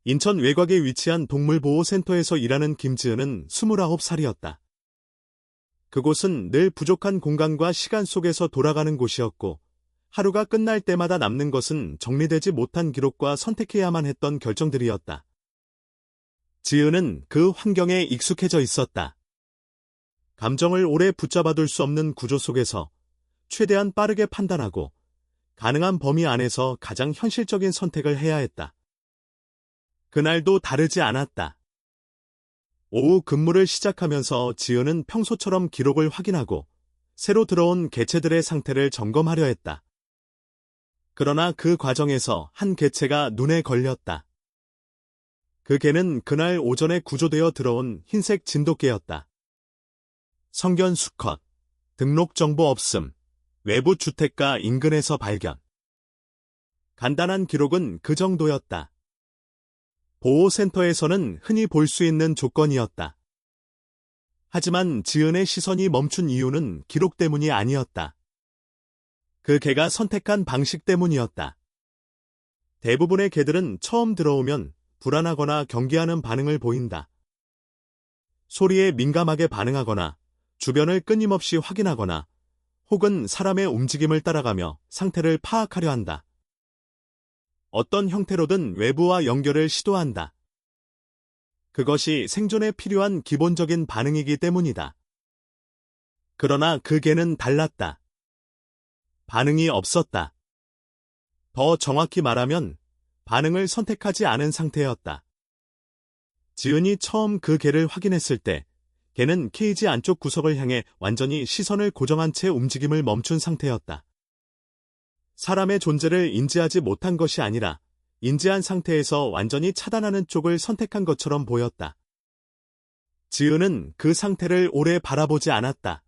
인천 외곽에 위치한 동물보호센터에서 일하는 김지은은 29살이었다. 그곳은 늘 부족한 공간과 시간 속에서 돌아가는 곳이었고, 하루가 끝날 때마다 남는 것은 정리되지 못한 기록과 선택해야만 했던 결정들이었다. 지은은 그 환경에 익숙해져 있었다. 감정을 오래 붙잡아둘 수 없는 구조 속에서 최대한 빠르게 판단하고 가능한 범위 안에서 가장 현실적인 선택을 해야 했다. 그날도 다르지 않았다. 오후 근무를 시작하면서 지은은 평소처럼 기록을 확인하고 새로 들어온 개체들의 상태를 점검하려 했다. 그러나 그 과정에서 한 개체가 눈에 걸렸다. 그 개는 그날 오전에 구조되어 들어온 흰색 진돗개였다. 성견 수컷, 등록 정보 없음, 외부 주택가 인근에서 발견. 간단한 기록은 그 정도였다. 보호센터에서는 흔히 볼 수 있는 조건이었다. 하지만 지은의 시선이 멈춘 이유는 기록 때문이 아니었다. 그 개가 선택한 방식 때문이었다. 대부분의 개들은 처음 들어오면 불안하거나 경계하는 반응을 보인다. 소리에 민감하게 반응하거나 주변을 끊임없이 확인하거나 혹은 사람의 움직임을 따라가며 상태를 파악하려 한다. 어떤 형태로든 외부와 연결을 시도한다. 그것이 생존에 필요한 기본적인 반응이기 때문이다. 그러나 그 개는 달랐다. 반응이 없었다. 더 정확히 말하면 반응을 선택하지 않은 상태였다. 지은이 처음 그 개를 확인했을 때 개는 케이지 안쪽 구석을 향해 완전히 시선을 고정한 채 움직임을 멈춘 상태였다. 사람의 존재를 인지하지 못한 것이 아니라 인지한 상태에서 완전히 차단하는 쪽을 선택한 것처럼 보였다. 지은은 그 상태를 오래 바라보지 않았다.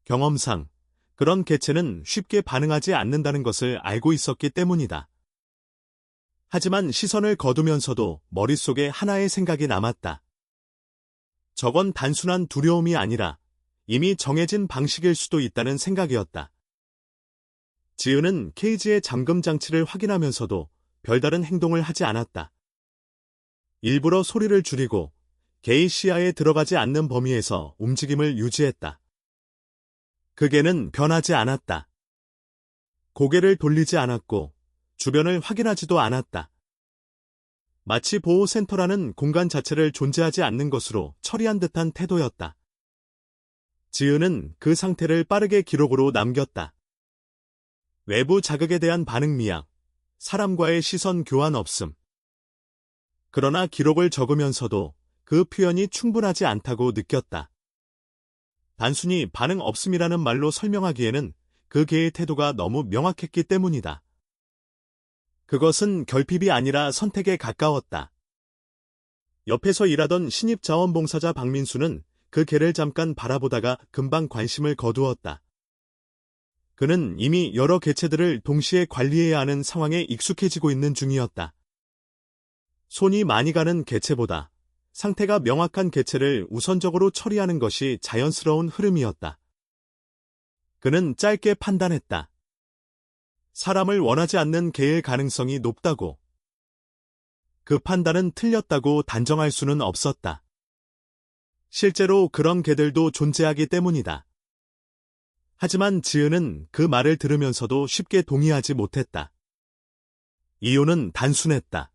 경험상 그런 개체는 쉽게 반응하지 않는다는 것을 알고 있었기 때문이다. 하지만 시선을 거두면서도 머릿속에 하나의 생각이 남았다. 저건 단순한 두려움이 아니라 이미 정해진 방식일 수도 있다는 생각이었다. 지은은 케이지의 잠금 장치를 확인하면서도 별다른 행동을 하지 않았다. 일부러 소리를 줄이고 개의 시야에 들어가지 않는 범위에서 움직임을 유지했다. 그 개는 변하지 않았다. 고개를 돌리지 않았고 주변을 확인하지도 않았다. 마치 보호센터라는 공간 자체를 존재하지 않는 것으로 처리한 듯한 태도였다. 지은은 그 상태를 빠르게 기록으로 남겼다. 외부 자극에 대한 반응 미약, 사람과의 시선 교환 없음. 그러나 기록을 적으면서도 그 표현이 충분하지 않다고 느꼈다. 단순히 반응 없음이라는 말로 설명하기에는 그 개의 태도가 너무 명확했기 때문이다. 그것은 결핍이 아니라 선택에 가까웠다. 옆에서 일하던 신입자원봉사자 박민수는 그 개를 잠깐 바라보다가 금방 관심을 거두었다. 그는 이미 여러 개체들을 동시에 관리해야 하는 상황에 익숙해지고 있는 중이었다. 손이 많이 가는 개체보다 상태가 명확한 개체를 우선적으로 처리하는 것이 자연스러운 흐름이었다. 그는 짧게 판단했다. 사람을 원하지 않는 개일 가능성이 높다고. 그 판단은 틀렸다고 단정할 수는 없었다. 실제로 그런 개들도 존재하기 때문이다. 하지만 지은은 그 말을 들으면서도 쉽게 동의하지 못했다. 이유는 단순했다.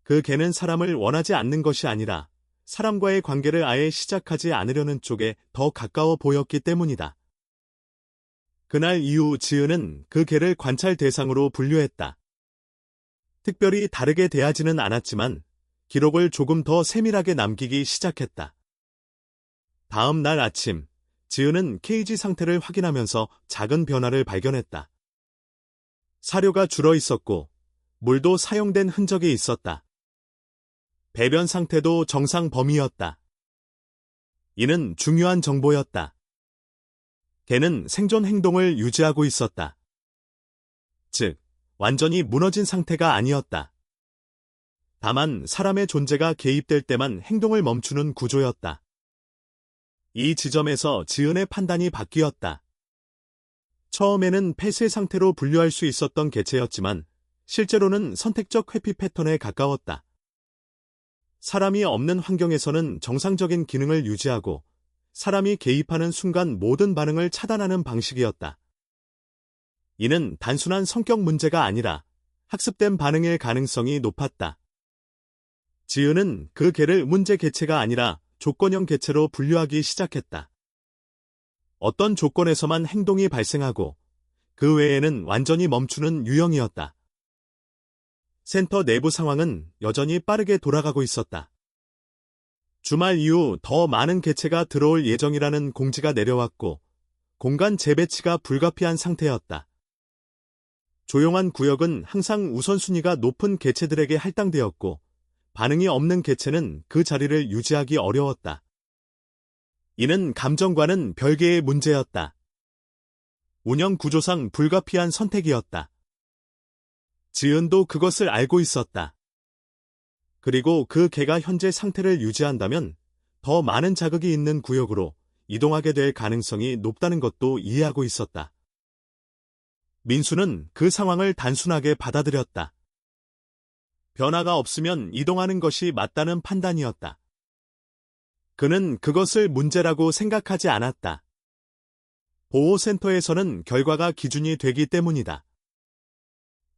그 개는 사람을 원하지 않는 것이 아니라 사람과의 관계를 아예 시작하지 않으려는 쪽에 더 가까워 보였기 때문이다. 그날 이후 지은은 그 개를 관찰 대상으로 분류했다. 특별히 다르게 대하지는 않았지만 기록을 조금 더 세밀하게 남기기 시작했다. 다음 날 아침, 지은은 케이지 상태를 확인하면서 작은 변화를 발견했다. 사료가 줄어 있었고 물도 사용된 흔적이 있었다. 배변 상태도 정상 범위였다. 이는 중요한 정보였다. 개는 생존 행동을 유지하고 있었다. 즉, 완전히 무너진 상태가 아니었다. 다만 사람의 존재가 개입될 때만 행동을 멈추는 구조였다. 이 지점에서 지은의 판단이 바뀌었다. 처음에는 폐쇄 상태로 분류할 수 있었던 개체였지만 실제로는 선택적 회피 패턴에 가까웠다. 사람이 없는 환경에서는 정상적인 기능을 유지하고 사람이 개입하는 순간 모든 반응을 차단하는 방식이었다. 이는 단순한 성격 문제가 아니라 학습된 반응일 가능성이 높았다. 지은은 그 개를 문제 개체가 아니라 조건형 개체로 분류하기 시작했다. 어떤 조건에서만 행동이 발생하고 그 외에는 완전히 멈추는 유형이었다. 센터 내부 상황은 여전히 빠르게 돌아가고 있었다. 주말 이후 더 많은 개체가 들어올 예정이라는 공지가 내려왔고 공간 재배치가 불가피한 상태였다. 조용한 구역은 항상 우선순위가 높은 개체들에게 할당되었고 반응이 없는 개체는 그 자리를 유지하기 어려웠다. 이는 감정과는 별개의 문제였다. 운영 구조상 불가피한 선택이었다. 지은도 그것을 알고 있었다. 그리고 그 개가 현재 상태를 유지한다면 더 많은 자극이 있는 구역으로 이동하게 될 가능성이 높다는 것도 이해하고 있었다. 민수는 그 상황을 단순하게 받아들였다. 변화가 없으면 이동하는 것이 맞다는 판단이었다. 그는 그것을 문제라고 생각하지 않았다. 보호센터에서는 결과가 기준이 되기 때문이다.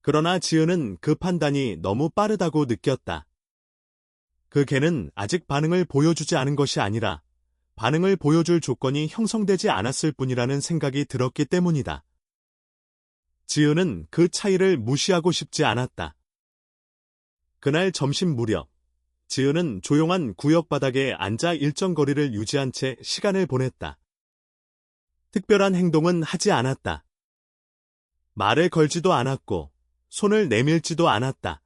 그러나 지은은 그 판단이 너무 빠르다고 느꼈다. 그 개는 아직 반응을 보여주지 않은 것이 아니라 반응을 보여줄 조건이 형성되지 않았을 뿐이라는 생각이 들었기 때문이다. 지은은 그 차이를 무시하고 싶지 않았다. 그날 점심 무렵, 지은은 조용한 구역 바닥에 앉아 일정 거리를 유지한 채 시간을 보냈다. 특별한 행동은 하지 않았다. 말을 걸지도 않았고 손을 내밀지도 않았다.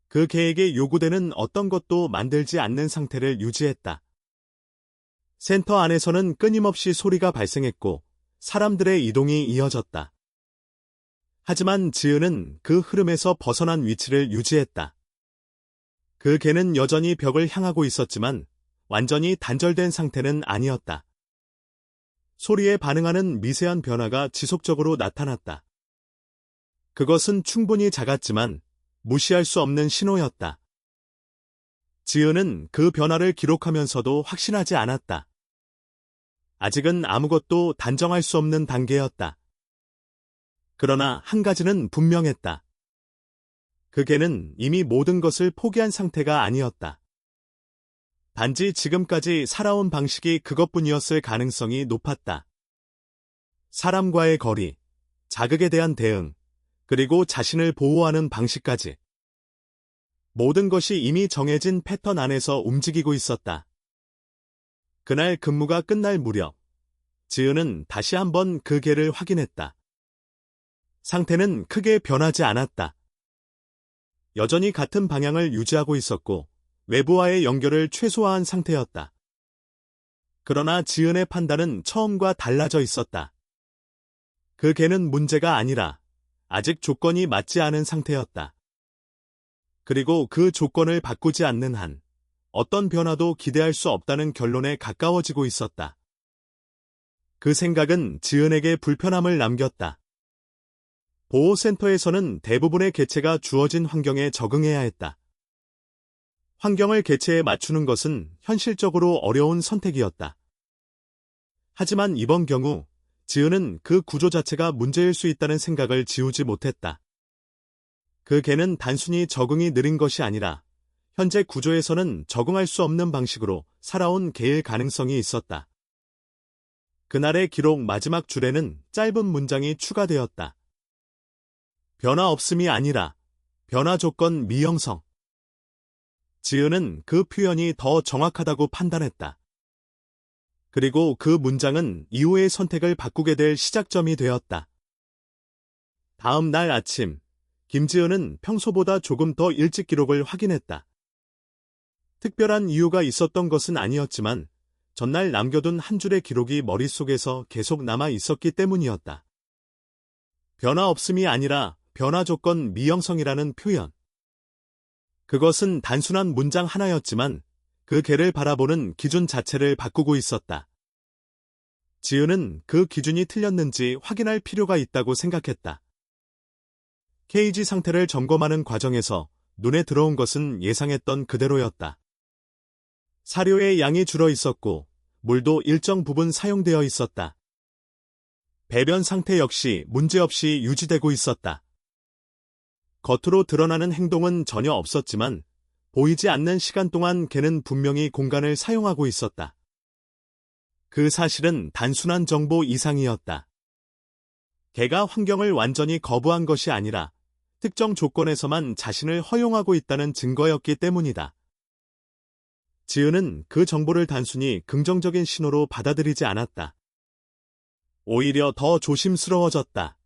그 개에게 요구되는 어떤 것도 만들지 않는 상태를 유지했다. 센터 안에서는 끊임없이 소리가 발생했고 사람들의 이동이 이어졌다. 하지만 지은은 그 흐름에서 벗어난 위치를 유지했다. 그 개는 여전히 벽을 향하고 있었지만 완전히 단절된 상태는 아니었다. 소리에 반응하는 미세한 변화가 지속적으로 나타났다. 그것은 충분히 작았지만 무시할 수 없는 신호였다. 지은은 그 변화를 기록하면서도 확신하지 않았다. 아직은 아무것도 단정할 수 없는 단계였다. 그러나 한 가지는 분명했다. 그 개는 이미 모든 것을 포기한 상태가 아니었다. 단지 지금까지 살아온 방식이 그것뿐이었을 가능성이 높았다. 사람과의 거리, 자극에 대한 대응, 그리고 자신을 보호하는 방식까지. 모든 것이 이미 정해진 패턴 안에서 움직이고 있었다. 그날 근무가 끝날 무렵, 지은은 다시 한번 그 개를 확인했다. 상태는 크게 변하지 않았다. 여전히 같은 방향을 유지하고 있었고 외부와의 연결을 최소화한 상태였다. 그러나 지은의 판단은 처음과 달라져 있었다. 그 개는 문제가 아니라 아직 조건이 맞지 않은 상태였다. 그리고 그 조건을 바꾸지 않는 한 어떤 변화도 기대할 수 없다는 결론에 가까워지고 있었다. 그 생각은 지은에게 불편함을 남겼다. 보호센터에서는 대부분의 개체가 주어진 환경에 적응해야 했다. 환경을 개체에 맞추는 것은 현실적으로 어려운 선택이었다. 하지만 이번 경우 지은은 그 구조 자체가 문제일 수 있다는 생각을 지우지 못했다. 그 개는 단순히 적응이 느린 것이 아니라 현재 구조에서는 적응할 수 없는 방식으로 살아온 개일 가능성이 있었다. 그날의 기록 마지막 줄에는 짧은 문장이 추가되었다. 변화 없음이 아니라 변화 조건 미형성. 지은은 그 표현이 더 정확하다고 판단했다. 그리고 그 문장은 이후의 선택을 바꾸게 될 시작점이 되었다. 다음 날 아침, 김지은은 평소보다 조금 더 일찍 기록을 확인했다. 특별한 이유가 있었던 것은 아니었지만 전날 남겨둔 한 줄의 기록이 머릿속에서 계속 남아 있었기 때문이었다. 변화 없음이 아니라 변화 조건 미형성이라는 표현. 그것은 단순한 문장 하나였지만 그 개를 바라보는 기준 자체를 바꾸고 있었다. 지은은 그 기준이 틀렸는지 확인할 필요가 있다고 생각했다. 케이지 상태를 점검하는 과정에서 눈에 들어온 것은 예상했던 그대로였다. 사료의 양이 줄어 있었고 물도 일정 부분 사용되어 있었다. 배변 상태 역시 문제없이 유지되고 있었다. 겉으로 드러나는 행동은 전혀 없었지만 보이지 않는 시간 동안 개는 분명히 공간을 사용하고 있었다. 그 사실은 단순한 정보 이상이었다. 개가 환경을 완전히 거부한 것이 아니라 특정 조건에서만 자신을 허용하고 있다는 증거였기 때문이다. 지은은 그 정보를 단순히 긍정적인 신호로 받아들이지 않았다. 오히려 더 조심스러워졌다.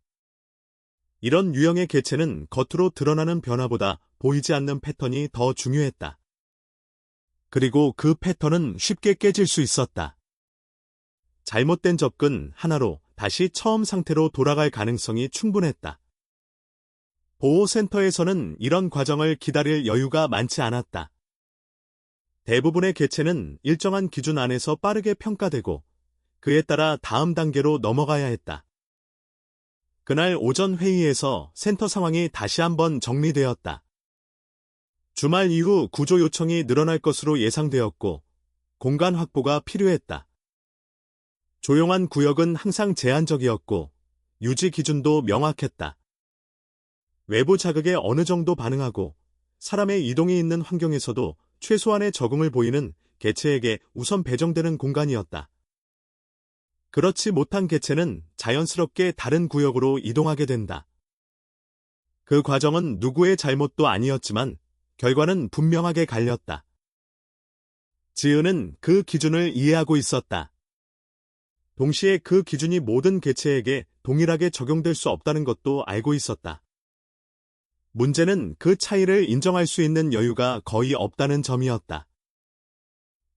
이런 유형의 개체는 겉으로 드러나는 변화보다 보이지 않는 패턴이 더 중요했다. 그리고 그 패턴은 쉽게 깨질 수 있었다. 잘못된 접근 하나로 다시 처음 상태로 돌아갈 가능성이 충분했다. 보호센터에서는 이런 과정을 기다릴 여유가 많지 않았다. 대부분의 개체는 일정한 기준 안에서 빠르게 평가되고 그에 따라 다음 단계로 넘어가야 했다. 그날 오전 회의에서 센터 상황이 다시 한번 정리되었다. 주말 이후 구조 요청이 늘어날 것으로 예상되었고 공간 확보가 필요했다. 조용한 구역은 항상 제한적이었고 유지 기준도 명확했다. 외부 자극에 어느 정도 반응하고 사람의 이동이 있는 환경에서도 최소한의 적응을 보이는 개체에게 우선 배정되는 공간이었다. 그렇지 못한 개체는 자연스럽게 다른 구역으로 이동하게 된다. 그 과정은 누구의 잘못도 아니었지만 결과는 분명하게 갈렸다. 지은은 그 기준을 이해하고 있었다. 동시에 그 기준이 모든 개체에게 동일하게 적용될 수 없다는 것도 알고 있었다. 문제는 그 차이를 인정할 수 있는 여유가 거의 없다는 점이었다.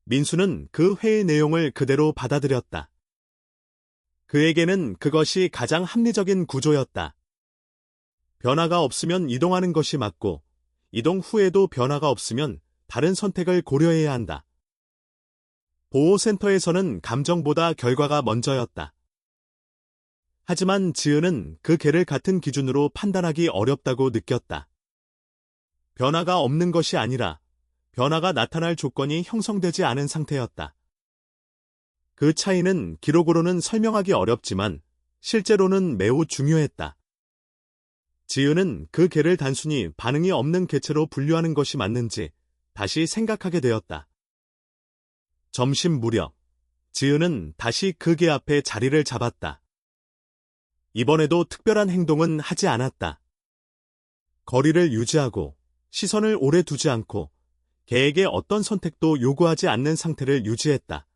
민수는 그 회의 내용을 그대로 받아들였다. 그에게는 그것이 가장 합리적인 구조였다. 변화가 없으면 이동하는 것이 맞고, 이동 후에도 변화가 없으면 다른 선택을 고려해야 한다. 보호센터에서는 감정보다 결과가 먼저였다. 하지만 지은은 그 개를 같은 기준으로 판단하기 어렵다고 느꼈다. 변화가 없는 것이 아니라 변화가 나타날 조건이 형성되지 않은 상태였다. 그 차이는 기록으로는 설명하기 어렵지만 실제로는 매우 중요했다. 지은은 그 개를 단순히 반응이 없는 개체로 분류하는 것이 맞는지 다시 생각하게 되었다. 점심 무렵, 지은은 다시 그 개 앞에 자리를 잡았다. 이번에도 특별한 행동은 하지 않았다. 거리를 유지하고 시선을 오래 두지 않고 개에게 어떤 선택도 요구하지 않는 상태를 유지했다.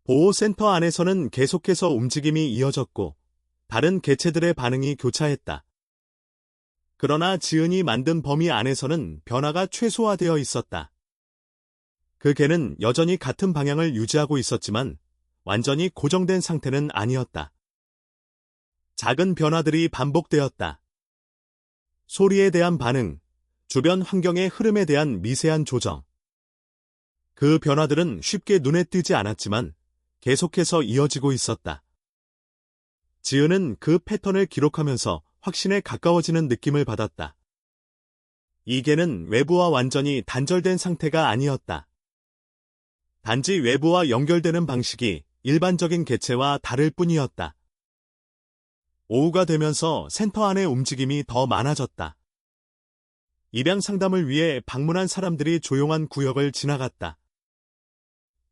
보호센터 안에서는 계속해서 움직임이 이어졌고 다른 개체들의 반응이 교차했다. 그러나 지은이 만든 범위 안에서는 변화가 최소화되어 있었다. 그 개는 여전히 같은 방향을 유지하고 있었지만 완전히 고정된 상태는 아니었다. 작은 변화들이 반복되었다. 소리에 대한 반응, 주변 환경의 흐름에 대한 미세한 조정. 그 변화들은 쉽게 눈에 띄지 않았지만 계속해서 이어지고 있었다. 지은은 그 패턴을 기록하면서 확신에 가까워지는 느낌을 받았다. 이 개는 외부와 완전히 단절된 상태가 아니었다. 단지 외부와 연결되는 방식이 일반적인 개체와 다를 뿐이었다. 오후가 되면서 센터 안의 움직임이 더 많아졌다. 입양 상담을 위해 방문한 사람들이 조용한 구역을 지나갔다.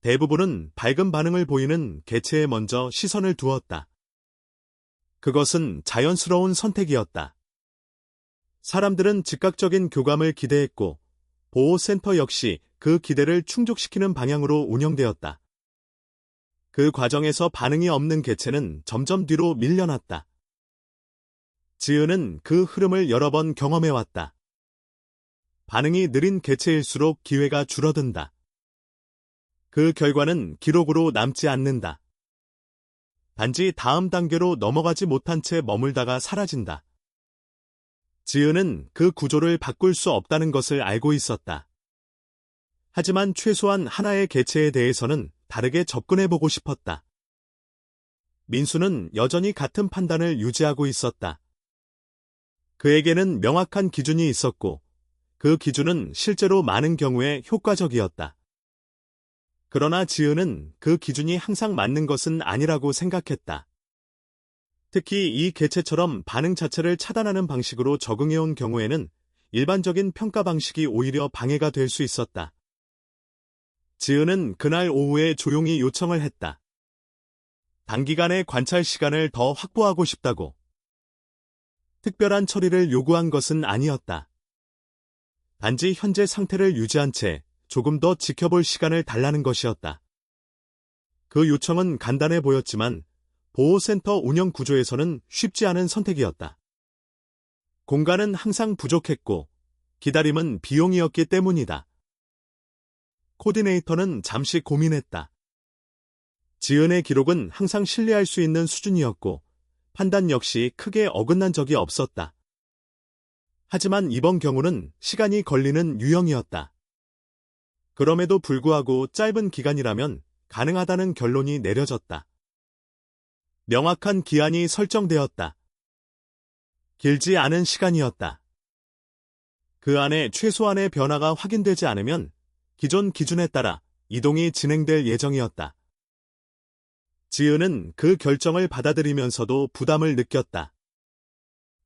대부분은 밝은 반응을 보이는 개체에 먼저 시선을 두었다. 그것은 자연스러운 선택이었다. 사람들은 즉각적인 교감을 기대했고 보호센터 역시 그 기대를 충족시키는 방향으로 운영되었다. 그 과정에서 반응이 없는 개체는 점점 뒤로 밀려났다. 지은은 그 흐름을 여러 번 경험해왔다. 반응이 느린 개체일수록 기회가 줄어든다. 그 결과는 기록으로 남지 않는다. 단지 다음 단계로 넘어가지 못한 채 머물다가 사라진다. 지은은 그 구조를 바꿀 수 없다는 것을 알고 있었다. 하지만 최소한 하나의 개체에 대해서는 다르게 접근해보고 싶었다. 민수는 여전히 같은 판단을 유지하고 있었다. 그에게는 명확한 기준이 있었고 그 기준은 실제로 많은 경우에 효과적이었다. 그러나 지은은 그 기준이 항상 맞는 것은 아니라고 생각했다. 특히 이 개체처럼 반응 자체를 차단하는 방식으로 적응해온 경우에는 일반적인 평가 방식이 오히려 방해가 될 수 있었다. 지은은 그날 오후에 조용히 요청을 했다. 단기간의 관찰 시간을 더 확보하고 싶다고. 특별한 처리를 요구한 것은 아니었다. 단지 현재 상태를 유지한 채 조금 더 지켜볼 시간을 달라는 것이었다. 그 요청은 간단해 보였지만 보호센터 운영 구조에서는 쉽지 않은 선택이었다. 공간은 항상 부족했고 기다림은 비용이었기 때문이다. 코디네이터는 잠시 고민했다. 지은의 기록은 항상 신뢰할 수 있는 수준이었고 판단 역시 크게 어긋난 적이 없었다. 하지만 이번 경우는 시간이 걸리는 유형이었다. 그럼에도 불구하고 짧은 기간이라면 가능하다는 결론이 내려졌다. 명확한 기한이 설정되었다. 길지 않은 시간이었다. 그 안에 최소한의 변화가 확인되지 않으면 기존 기준에 따라 이동이 진행될 예정이었다. 지은은 그 결정을 받아들이면서도 부담을 느꼈다.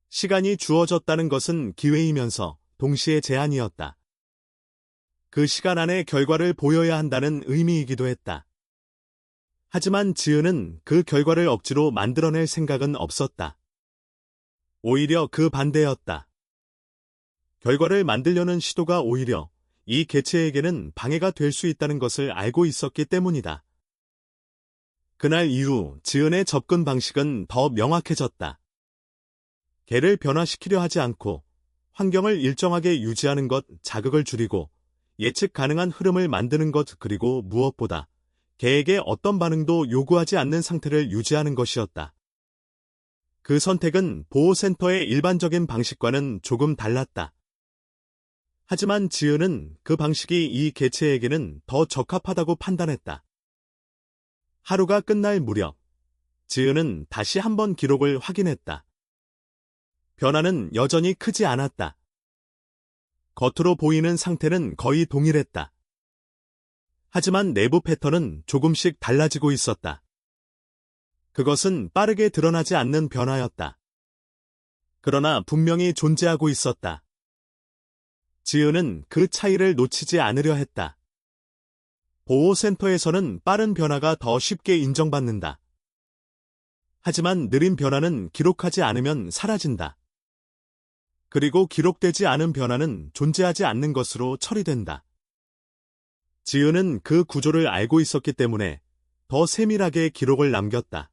시간이 주어졌다는 것은 기회이면서 동시에 제한이었다. 그 시간 안에 결과를 보여야 한다는 의미이기도 했다. 하지만 지은은 그 결과를 억지로 만들어낼 생각은 없었다. 오히려 그 반대였다. 결과를 만들려는 시도가 오히려 이 개체에게는 방해가 될 수 있다는 것을 알고 있었기 때문이다. 그날 이후 지은의 접근 방식은 더 명확해졌다. 개를 변화시키려 하지 않고 환경을 일정하게 유지하는 것, 자극을 줄이고 예측 가능한 흐름을 만드는 것, 그리고 무엇보다 개에게 어떤 반응도 요구하지 않는 상태를 유지하는 것이었다. 그 선택은 보호센터의 일반적인 방식과는 조금 달랐다. 하지만 지은은 그 방식이 이 개체에게는 더 적합하다고 판단했다. 하루가 끝날 무렵, 지은은 다시 한번 기록을 확인했다. 변화는 여전히 크지 않았다. 겉으로 보이는 상태는 거의 동일했다. 하지만 내부 패턴은 조금씩 달라지고 있었다. 그것은 빠르게 드러나지 않는 변화였다. 그러나 분명히 존재하고 있었다. 지은은 그 차이를 놓치지 않으려 했다. 보호센터에서는 빠른 변화가 더 쉽게 인정받는다. 하지만 느린 변화는 기록하지 않으면 사라진다. 그리고 기록되지 않은 변화는 존재하지 않는 것으로 처리된다. 지은은 그 구조를 알고 있었기 때문에 더 세밀하게 기록을 남겼다.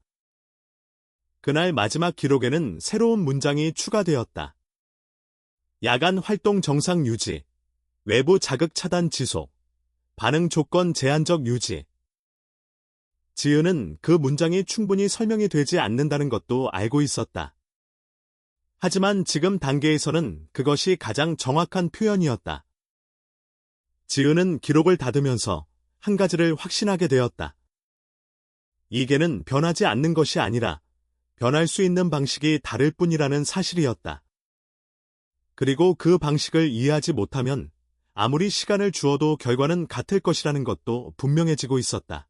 그날 마지막 기록에는 새로운 문장이 추가되었다. 야간 활동 정상 유지, 외부 자극 차단 지속, 반응 조건 제한적 유지. 지은은 그 문장이 충분히 설명이 되지 않는다는 것도 알고 있었다. 하지만 지금 단계에서는 그것이 가장 정확한 표현이었다. 지은은 기록을 닫으면서 한 가지를 확신하게 되었다. 이 개는 변하지 않는 것이 아니라 변할 수 있는 방식이 다를 뿐이라는 사실이었다. 그리고 그 방식을 이해하지 못하면 아무리 시간을 주어도 결과는 같을 것이라는 것도 분명해지고 있었다.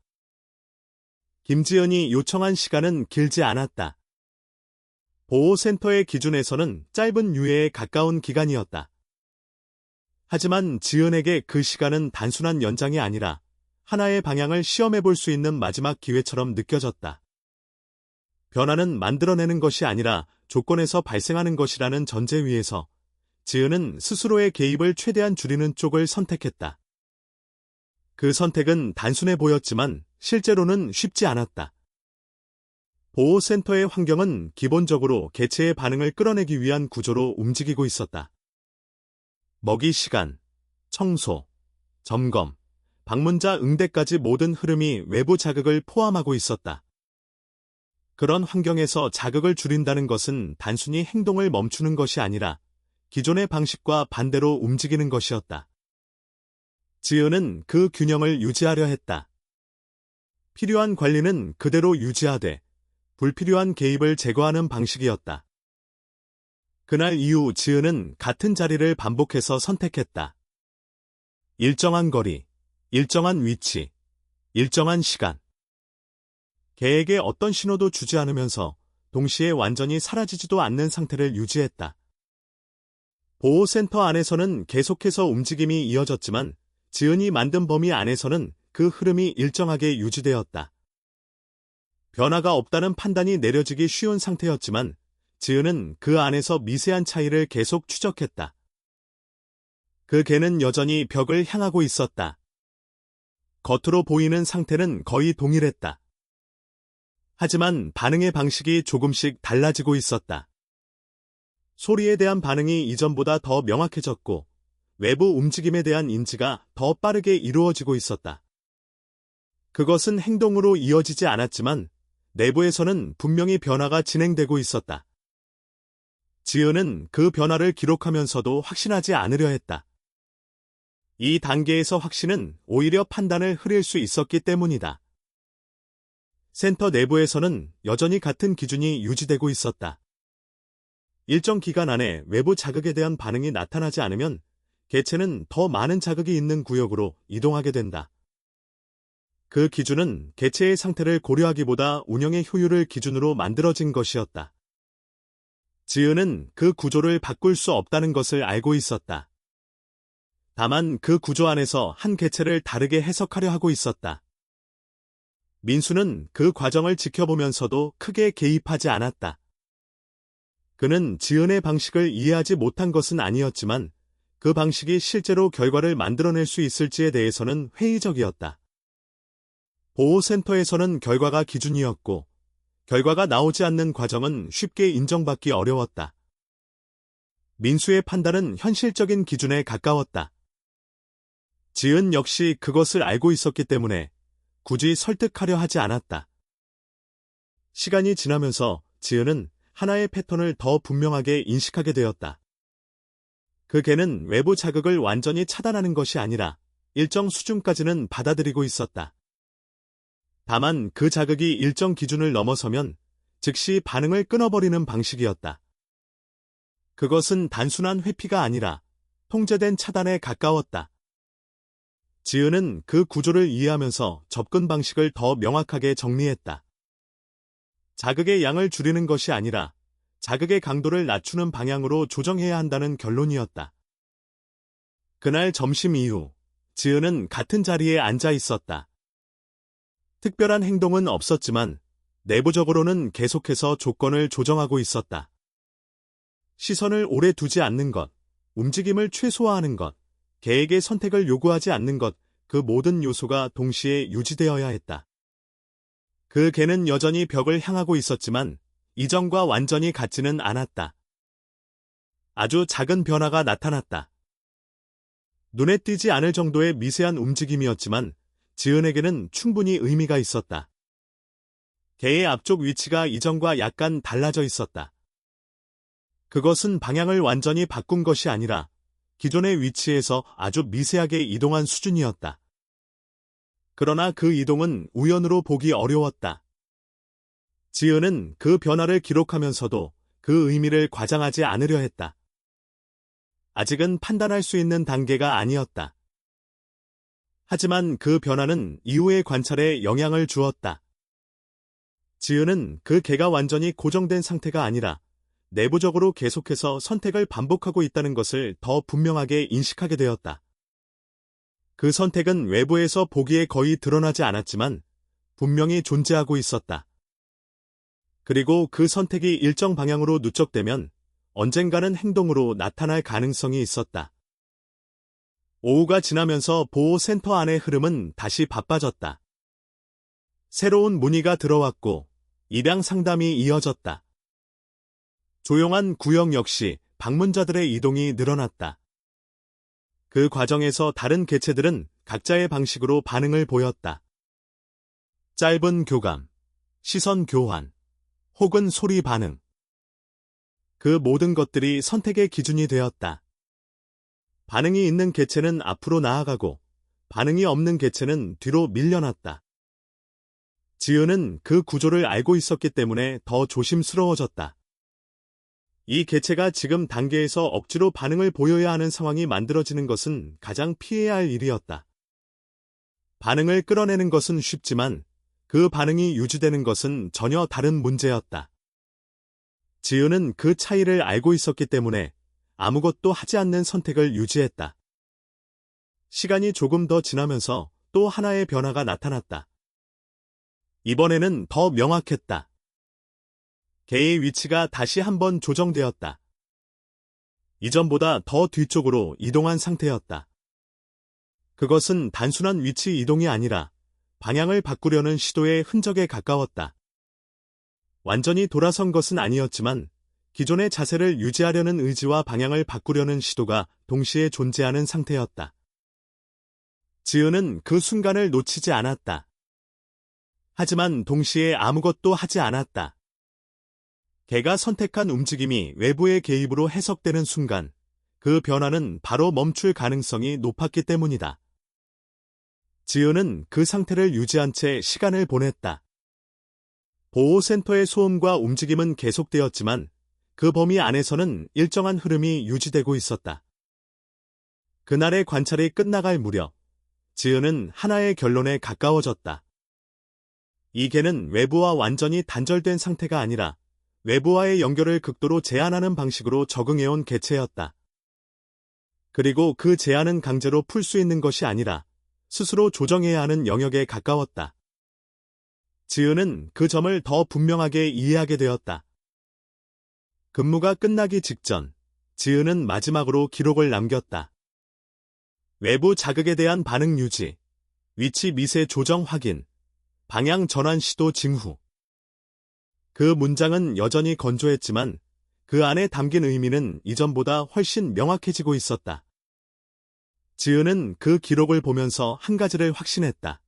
김지은이 요청한 시간은 길지 않았다. 보호센터의 기준에서는 짧은 유예에 가까운 기간이었다. 하지만 지은에게 그 시간은 단순한 연장이 아니라 하나의 방향을 시험해 볼 수 있는 마지막 기회처럼 느껴졌다. 변화는 만들어내는 것이 아니라 조건에서 발생하는 것이라는 전제 위에서 지은은 스스로의 개입을 최대한 줄이는 쪽을 선택했다. 그 선택은 단순해 보였지만 실제로는 쉽지 않았다. 보호센터의 환경은 기본적으로 개체의 반응을 끌어내기 위한 구조로 움직이고 있었다. 먹이 시간, 청소, 점검, 방문자 응대까지 모든 흐름이 외부 자극을 포함하고 있었다. 그런 환경에서 자극을 줄인다는 것은 단순히 행동을 멈추는 것이 아니라 기존의 방식과 반대로 움직이는 것이었다. 지은은 그 균형을 유지하려 했다. 필요한 관리는 그대로 유지하되 불필요한 개입을 제거하는 방식이었다. 그날 이후 지은은 같은 자리를 반복해서 선택했다. 일정한 거리, 일정한 위치, 일정한 시간. 개에게 어떤 신호도 주지 않으면서 동시에 완전히 사라지지도 않는 상태를 유지했다. 보호센터 안에서는 계속해서 움직임이 이어졌지만 지은이 만든 범위 안에서는 그 흐름이 일정하게 유지되었다. 변화가 없다는 판단이 내려지기 쉬운 상태였지만 지은은 그 안에서 미세한 차이를 계속 추적했다. 그 개는 여전히 벽을 향하고 있었다. 겉으로 보이는 상태는 거의 동일했다. 하지만 반응의 방식이 조금씩 달라지고 있었다. 소리에 대한 반응이 이전보다 더 명확해졌고 외부 움직임에 대한 인지가 더 빠르게 이루어지고 있었다. 그것은 행동으로 이어지지 않았지만 내부에서는 분명히 변화가 진행되고 있었다. 지은은 그 변화를 기록하면서도 확신하지 않으려 했다. 이 단계에서 확신은 오히려 판단을 흐릴 수 있었기 때문이다. 센터 내부에서는 여전히 같은 기준이 유지되고 있었다. 일정 기간 안에 외부 자극에 대한 반응이 나타나지 않으면 개체는 더 많은 자극이 있는 구역으로 이동하게 된다. 그 기준은 개체의 상태를 고려하기보다 운영의 효율을 기준으로 만들어진 것이었다. 지은은 그 구조를 바꿀 수 없다는 것을 알고 있었다. 다만 그 구조 안에서 한 개체를 다르게 해석하려 하고 있었다. 민수는 그 과정을 지켜보면서도 크게 개입하지 않았다. 그는 지은의 방식을 이해하지 못한 것은 아니었지만 그 방식이 실제로 결과를 만들어낼 수 있을지에 대해서는 회의적이었다. 보호센터에서는 결과가 기준이었고 결과가 나오지 않는 과정은 쉽게 인정받기 어려웠다. 민수의 판단은 현실적인 기준에 가까웠다. 지은 역시 그것을 알고 있었기 때문에 굳이 설득하려 하지 않았다. 시간이 지나면서 지은은 하나의 패턴을 더 분명하게 인식하게 되었다. 그 개는 외부 자극을 완전히 차단하는 것이 아니라 일정 수준까지는 받아들이고 있었다. 다만 그 자극이 일정 기준을 넘어서면 즉시 반응을 끊어버리는 방식이었다. 그것은 단순한 회피가 아니라 통제된 차단에 가까웠다. 지은은 그 구조를 이해하면서 접근 방식을 더 명확하게 정리했다. 자극의 양을 줄이는 것이 아니라 자극의 강도를 낮추는 방향으로 조정해야 한다는 결론이었다. 그날 점심 이후 지은은 같은 자리에 앉아 있었다. 특별한 행동은 없었지만 내부적으로는 계속해서 조건을 조정하고 있었다. 시선을 오래 두지 않는 것, 움직임을 최소화하는 것, 개에게 선택을 요구하지 않는 것, 그 모든 요소가 동시에 유지되어야 했다. 그 개는 여전히 벽을 향하고 있었지만 이전과 완전히 같지는 않았다. 아주 작은 변화가 나타났다. 눈에 띄지 않을 정도의 미세한 움직임이었지만 지은에게는 충분히 의미가 있었다. 개의 앞쪽 위치가 이전과 약간 달라져 있었다. 그것은 방향을 완전히 바꾼 것이 아니라 기존의 위치에서 아주 미세하게 이동한 수준이었다. 그러나 그 이동은 우연으로 보기 어려웠다. 지은은 그 변화를 기록하면서도 그 의미를 과장하지 않으려 했다. 아직은 판단할 수 있는 단계가 아니었다. 하지만 그 변화는 이후의 관찰에 영향을 주었다. 지은은 그 개가 완전히 고정된 상태가 아니라 내부적으로 계속해서 선택을 반복하고 있다는 것을 더 분명하게 인식하게 되었다. 그 선택은 외부에서 보기에 거의 드러나지 않았지만 분명히 존재하고 있었다. 그리고 그 선택이 일정 방향으로 누적되면 언젠가는 행동으로 나타날 가능성이 있었다. 오후가 지나면서 보호센터 안의 흐름은 다시 바빠졌다. 새로운 문의가 들어왔고 입양 상담이 이어졌다. 조용한 구역 역시 방문자들의 이동이 늘어났다. 그 과정에서 다른 개체들은 각자의 방식으로 반응을 보였다. 짧은 교감, 시선 교환, 혹은 소리 반응. 그 모든 것들이 선택의 기준이 되었다. 반응이 있는 개체는 앞으로 나아가고 반응이 없는 개체는 뒤로 밀려났다. 지은은 그 구조를 알고 있었기 때문에 더 조심스러워졌다. 이 개체가 지금 단계에서 억지로 반응을 보여야 하는 상황이 만들어지는 것은 가장 피해야 할 일이었다. 반응을 끌어내는 것은 쉽지만 그 반응이 유지되는 것은 전혀 다른 문제였다. 지은은 그 차이를 알고 있었기 때문에 아무것도 하지 않는 선택을 유지했다. 시간이 조금 더 지나면서 또 하나의 변화가 나타났다. 이번에는 더 명확했다. 개의 위치가 다시 한번 조정되었다. 이전보다 더 뒤쪽으로 이동한 상태였다. 그것은 단순한 위치 이동이 아니라 방향을 바꾸려는 시도의 흔적에 가까웠다. 완전히 돌아선 것은 아니었지만 기존의 자세를 유지하려는 의지와 방향을 바꾸려는 시도가 동시에 존재하는 상태였다. 지은은 그 순간을 놓치지 않았다. 하지만 동시에 아무것도 하지 않았다. 개가 선택한 움직임이 외부의 개입으로 해석되는 순간 그 변화는 바로 멈출 가능성이 높았기 때문이다. 지은은 그 상태를 유지한 채 시간을 보냈다. 보호센터의 소음과 움직임은 계속되었지만 그 범위 안에서는 일정한 흐름이 유지되고 있었다. 그날의 관찰이 끝나갈 무렵 지은은 하나의 결론에 가까워졌다. 이 개는 외부와 완전히 단절된 상태가 아니라 외부와의 연결을 극도로 제한하는 방식으로 적응해온 개체였다. 그리고 그 제한은 강제로 풀 수 있는 것이 아니라 스스로 조정해야 하는 영역에 가까웠다. 지은은 그 점을 더 분명하게 이해하게 되었다. 근무가 끝나기 직전, 지은은 마지막으로 기록을 남겼다. 외부 자극에 대한 반응 유지, 위치 미세 조정 확인, 방향 전환 시도 징후. 그 문장은 여전히 건조했지만 그 안에 담긴 의미는 이전보다 훨씬 명확해지고 있었다. 지은은 그 기록을 보면서 한 가지를 확신했다.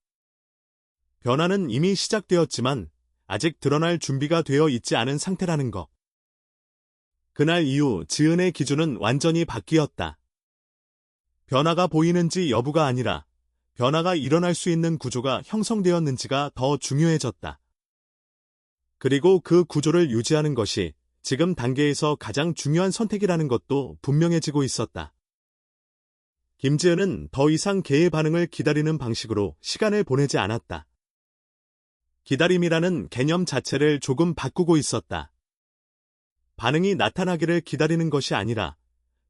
변화는 이미 시작되었지만 아직 드러날 준비가 되어 있지 않은 상태라는 것. 그날 이후 지은의 기준은 완전히 바뀌었다. 변화가 보이는지 여부가 아니라 변화가 일어날 수 있는 구조가 형성되었는지가 더 중요해졌다. 그리고 그 구조를 유지하는 것이 지금 단계에서 가장 중요한 선택이라는 것도 분명해지고 있었다. 김지은은 더 이상 개의 반응을 기다리는 방식으로 시간을 보내지 않았다. 기다림이라는 개념 자체를 조금 바꾸고 있었다. 반응이 나타나기를 기다리는 것이 아니라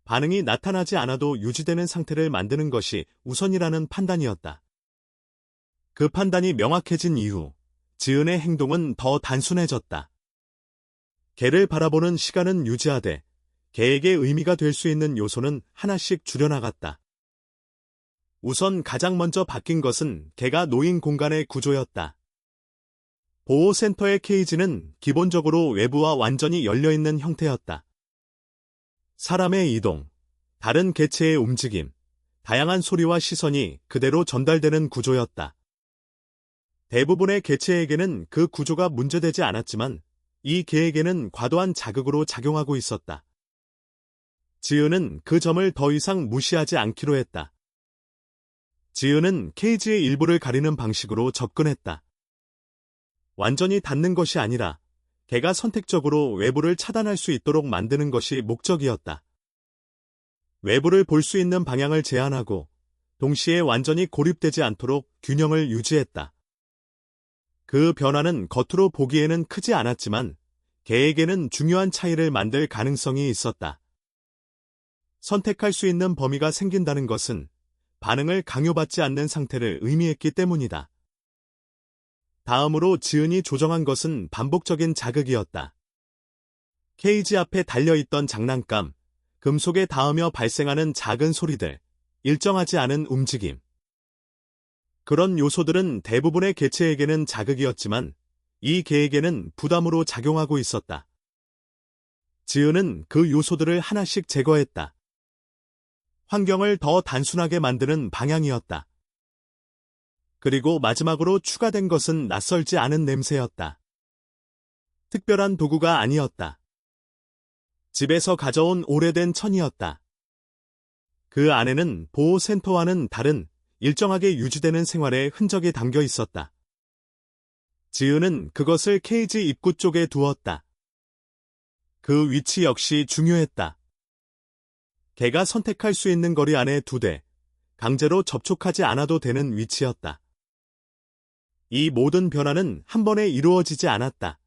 반응이 나타나지 않아도 유지되는 상태를 만드는 것이 우선이라는 판단이었다. 그 판단이 명확해진 이후 지은의 행동은 더 단순해졌다. 개를 바라보는 시간은 유지하되 개에게 의미가 될 수 있는 요소는 하나씩 줄여나갔다. 우선 가장 먼저 바뀐 것은 개가 놓인 공간의 구조였다. 보호센터의 케이지는 기본적으로 외부와 완전히 열려있는 형태였다. 사람의 이동, 다른 개체의 움직임, 다양한 소리와 시선이 그대로 전달되는 구조였다. 대부분의 개체에게는 그 구조가 문제되지 않았지만 이 개에게는 과도한 자극으로 작용하고 있었다. 지은은 그 점을 더 이상 무시하지 않기로 했다. 지은은 케이지의 일부를 가리는 방식으로 접근했다. 완전히 닫는 것이 아니라 개가 선택적으로 외부를 차단할 수 있도록 만드는 것이 목적이었다. 외부를 볼 수 있는 방향을 제한하고 동시에 완전히 고립되지 않도록 균형을 유지했다. 그 변화는 겉으로 보기에는 크지 않았지만 개에게는 중요한 차이를 만들 가능성이 있었다. 선택할 수 있는 범위가 생긴다는 것은 반응을 강요받지 않는 상태를 의미했기 때문이다. 다음으로 지은이 조정한 것은 반복적인 자극이었다. 케이지 앞에 달려있던 장난감, 금속에 닿으며 발생하는 작은 소리들, 일정하지 않은 움직임. 그런 요소들은 대부분의 개체에게는 자극이었지만 이 개에게는 부담으로 작용하고 있었다. 지은은 그 요소들을 하나씩 제거했다. 환경을 더 단순하게 만드는 방향이었다. 그리고 마지막으로 추가된 것은 낯설지 않은 냄새였다. 특별한 도구가 아니었다. 집에서 가져온 오래된 천이었다. 그 안에는 보호센터와는 다른 일정하게 유지되는 생활의 흔적이 담겨 있었다. 지은은 그것을 케이지 입구 쪽에 두었다. 그 위치 역시 중요했다. 개가 선택할 수 있는 거리 안에 2대, 강제로 접촉하지 않아도 되는 위치였다. 이 모든 변화는 한 번에 이루어지지 않았다.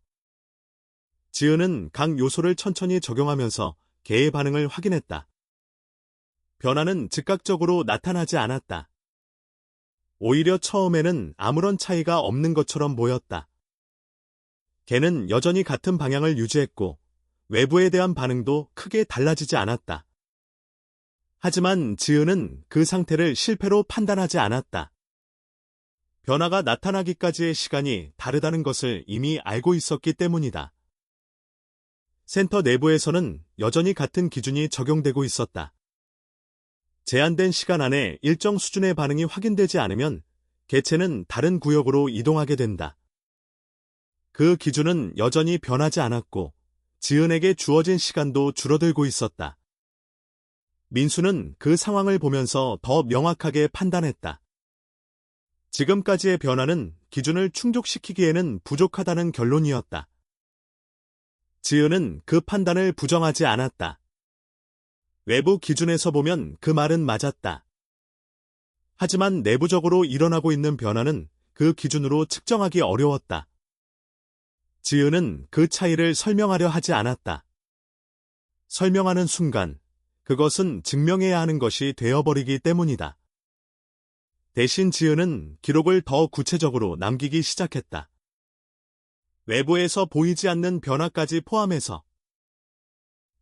지은은 각 요소를 천천히 적용하면서 개의 반응을 확인했다. 변화는 즉각적으로 나타나지 않았다. 오히려 처음에는 아무런 차이가 없는 것처럼 보였다. 개는 여전히 같은 방향을 유지했고 외부에 대한 반응도 크게 달라지지 않았다. 하지만 지은은 그 상태를 실패로 판단하지 않았다. 변화가 나타나기까지의 시간이 다르다는 것을 이미 알고 있었기 때문이다. 센터 내부에서는 여전히 같은 기준이 적용되고 있었다. 제한된 시간 안에 일정 수준의 반응이 확인되지 않으면 개체는 다른 구역으로 이동하게 된다. 그 기준은 여전히 변하지 않았고 지은에게 주어진 시간도 줄어들고 있었다. 민수는 그 상황을 보면서 더 명확하게 판단했다. 지금까지의 변화는 기준을 충족시키기에는 부족하다는 결론이었다. 지은은 그 판단을 부정하지 않았다. 외부 기준에서 보면 그 말은 맞았다. 하지만 내부적으로 일어나고 있는 변화는 그 기준으로 측정하기 어려웠다. 지은은 그 차이를 설명하려 하지 않았다. 설명하는 순간 그것은 증명해야 하는 것이 되어버리기 때문이다. 대신 지은은 기록을 더 구체적으로 남기기 시작했다. 외부에서 보이지 않는 변화까지 포함해서.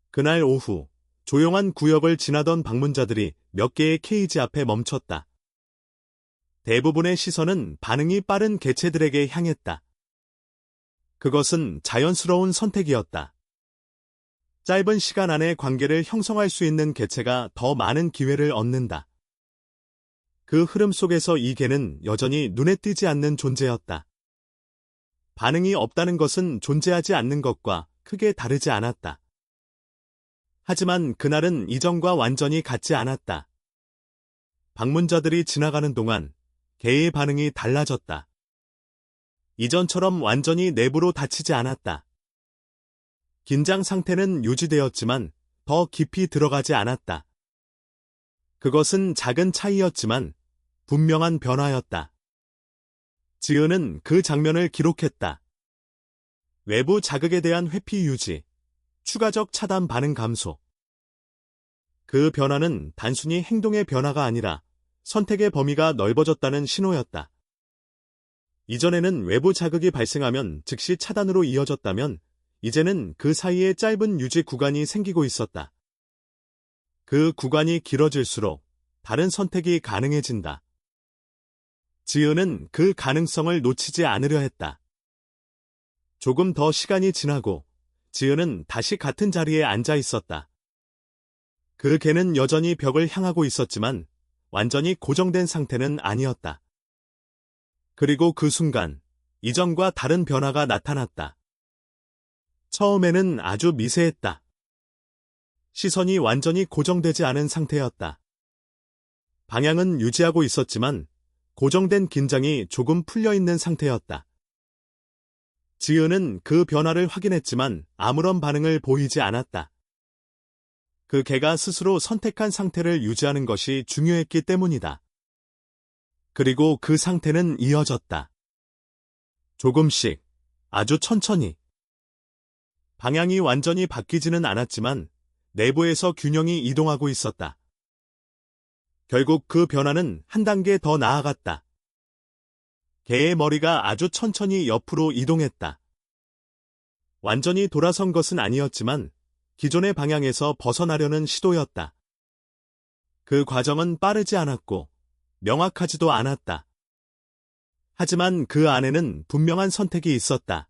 그날 오후 조용한 구역을 지나던 방문자들이 몇 개의 케이지 앞에 멈췄다. 대부분의 시선은 반응이 빠른 개체들에게 향했다. 그것은 자연스러운 선택이었다. 짧은 시간 안에 관계를 형성할 수 있는 개체가 더 많은 기회를 얻는다. 그 흐름 속에서 이 개는 여전히 눈에 띄지 않는 존재였다. 반응이 없다는 것은 존재하지 않는 것과 크게 다르지 않았다. 하지만 그날은 이전과 완전히 같지 않았다. 방문자들이 지나가는 동안 개의 반응이 달라졌다. 이전처럼 완전히 내부로 닫히지 않았다. 긴장 상태는 유지되었지만 더 깊이 들어가지 않았다. 그것은 작은 차이였지만 분명한 변화였다. 지은은 그 장면을 기록했다. 외부 자극에 대한 회피 유지, 추가적 차단 반응 감소. 그 변화는 단순히 행동의 변화가 아니라 선택의 범위가 넓어졌다는 신호였다. 이전에는 외부 자극이 발생하면 즉시 차단으로 이어졌다면 이제는 그 사이에 짧은 유지 구간이 생기고 있었다. 그 구간이 길어질수록 다른 선택이 가능해진다. 지은은 그 가능성을 놓치지 않으려 했다. 조금 더 시간이 지나고 지은은 다시 같은 자리에 앉아 있었다. 그 개는 여전히 벽을 향하고 있었지만 완전히 고정된 상태는 아니었다. 그리고 그 순간 이전과 다른 변화가 나타났다. 처음에는 아주 미세했다. 시선이 완전히 고정되지 않은 상태였다. 방향은 유지하고 있었지만 고정된 긴장이 조금 풀려있는 상태였다. 지은은 그 변화를 확인했지만 아무런 반응을 보이지 않았다. 그 개가 스스로 선택한 상태를 유지하는 것이 중요했기 때문이다. 그리고 그 상태는 이어졌다. 조금씩, 아주 천천히. 방향이 완전히 바뀌지는 않았지만 내부에서 균형이 이동하고 있었다. 결국 그 변화는 한 단계 더 나아갔다. 개의 머리가 아주 천천히 옆으로 이동했다. 완전히 돌아선 것은 아니었지만 기존의 방향에서 벗어나려는 시도였다. 그 과정은 빠르지 않았고 명확하지도 않았다. 하지만 그 안에는 분명한 선택이 있었다.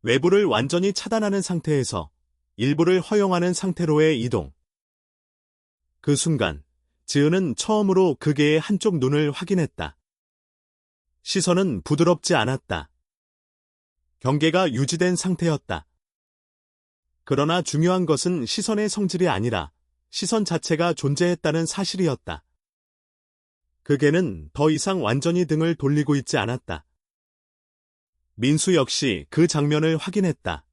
외부를 완전히 차단하는 상태에서 일부를 허용하는 상태로의 이동. 그 순간 지은은 처음으로 그 개의 한쪽 눈을 확인했다. 시선은 부드럽지 않았다. 경계가 유지된 상태였다. 그러나 중요한 것은 시선의 성질이 아니라 시선 자체가 존재했다는 사실이었다. 그 개는 더 이상 완전히 등을 돌리고 있지 않았다. 민수 역시 그 장면을 확인했다.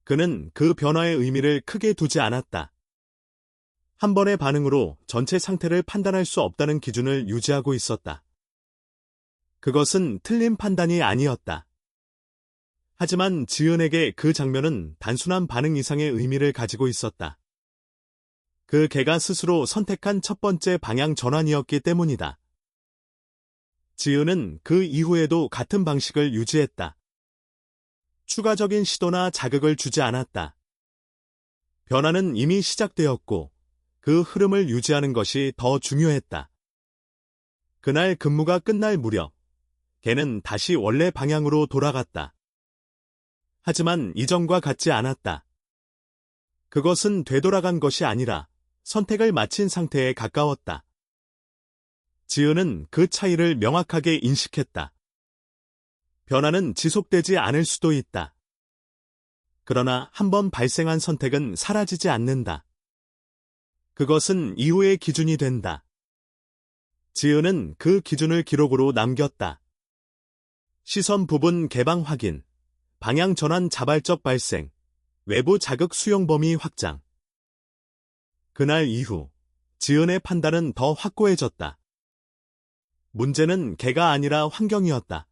그는 그 변화의 의미를 크게 두지 않았다. 한 번의 반응으로 전체 상태를 판단할 수 없다는 기준을 유지하고 있었다. 그것은 틀린 판단이 아니었다. 하지만 지은에게 그 장면은 단순한 반응 이상의 의미를 가지고 있었다. 그 개가 스스로 선택한 첫 번째 방향 전환이었기 때문이다. 지은은 그 이후에도 같은 방식을 유지했다. 추가적인 시도나 자극을 주지 않았다. 변화는 이미 시작되었고 그 흐름을 유지하는 것이 더 중요했다. 그날 근무가 끝날 무렵 개는 다시 원래 방향으로 돌아갔다. 하지만 이전과 같지 않았다. 그것은 되돌아간 것이 아니라 선택을 마친 상태에 가까웠다. 지은은 그 차이를 명확하게 인식했다. 변화는 지속되지 않을 수도 있다. 그러나 한번 발생한 선택은 사라지지 않는다. 그것은 이후의 기준이 된다. 지은은 그 기준을 기록으로 남겼다. 시선 부분 개방 확인, 방향 전환 자발적 발생, 외부 자극 수용 범위 확장. 그날 이후 지은의 판단은 더 확고해졌다. 문제는 개가 아니라 환경이었다.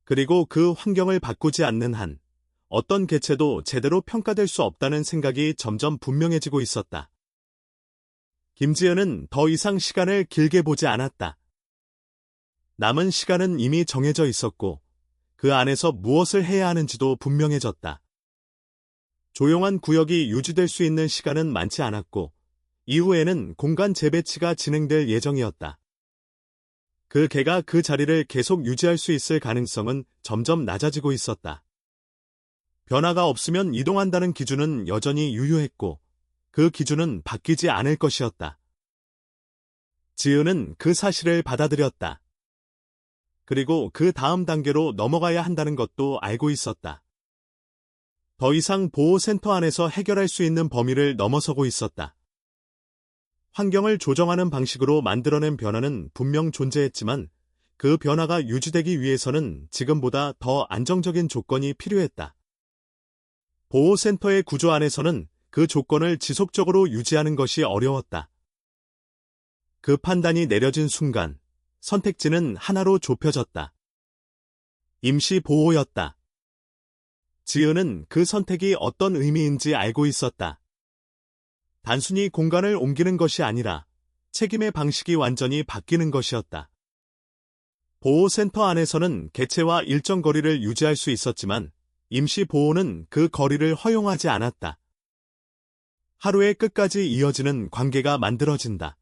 그리고 그 환경을 바꾸지 않는 한 어떤 개체도 제대로 평가될 수 없다는 생각이 점점 분명해지고 있었다. 김지은은 더 이상 시간을 길게 보지 않았다. 남은 시간은 이미 정해져 있었고 그 안에서 무엇을 해야 하는지도 분명해졌다. 조용한 구역이 유지될 수 있는 시간은 많지 않았고 이후에는 공간 재배치가 진행될 예정이었다. 그 개가 그 자리를 계속 유지할 수 있을 가능성은 점점 낮아지고 있었다. 변화가 없으면 이동한다는 기준은 여전히 유효했고 그 기준은 바뀌지 않을 것이었다. 지은은 그 사실을 받아들였다. 그리고 그 다음 단계로 넘어가야 한다는 것도 알고 있었다. 더 이상 보호센터 안에서 해결할 수 있는 범위를 넘어서고 있었다. 환경을 조정하는 방식으로 만들어낸 변화는 분명 존재했지만 그 변화가 유지되기 위해서는 지금보다 더 안정적인 조건이 필요했다. 보호센터의 구조 안에서는 그 조건을 지속적으로 유지하는 것이 어려웠다. 그 판단이 내려진 순간 선택지는 하나로 좁혀졌다. 임시 보호였다. 지은은 그 선택이 어떤 의미인지 알고 있었다. 단순히 공간을 옮기는 것이 아니라 책임의 방식이 완전히 바뀌는 것이었다. 보호센터 안에서는 개체와 일정 거리를 유지할 수 있었지만 임시 보호는 그 거리를 허용하지 않았다. 하루의 끝까지 이어지는 관계가 만들어진다.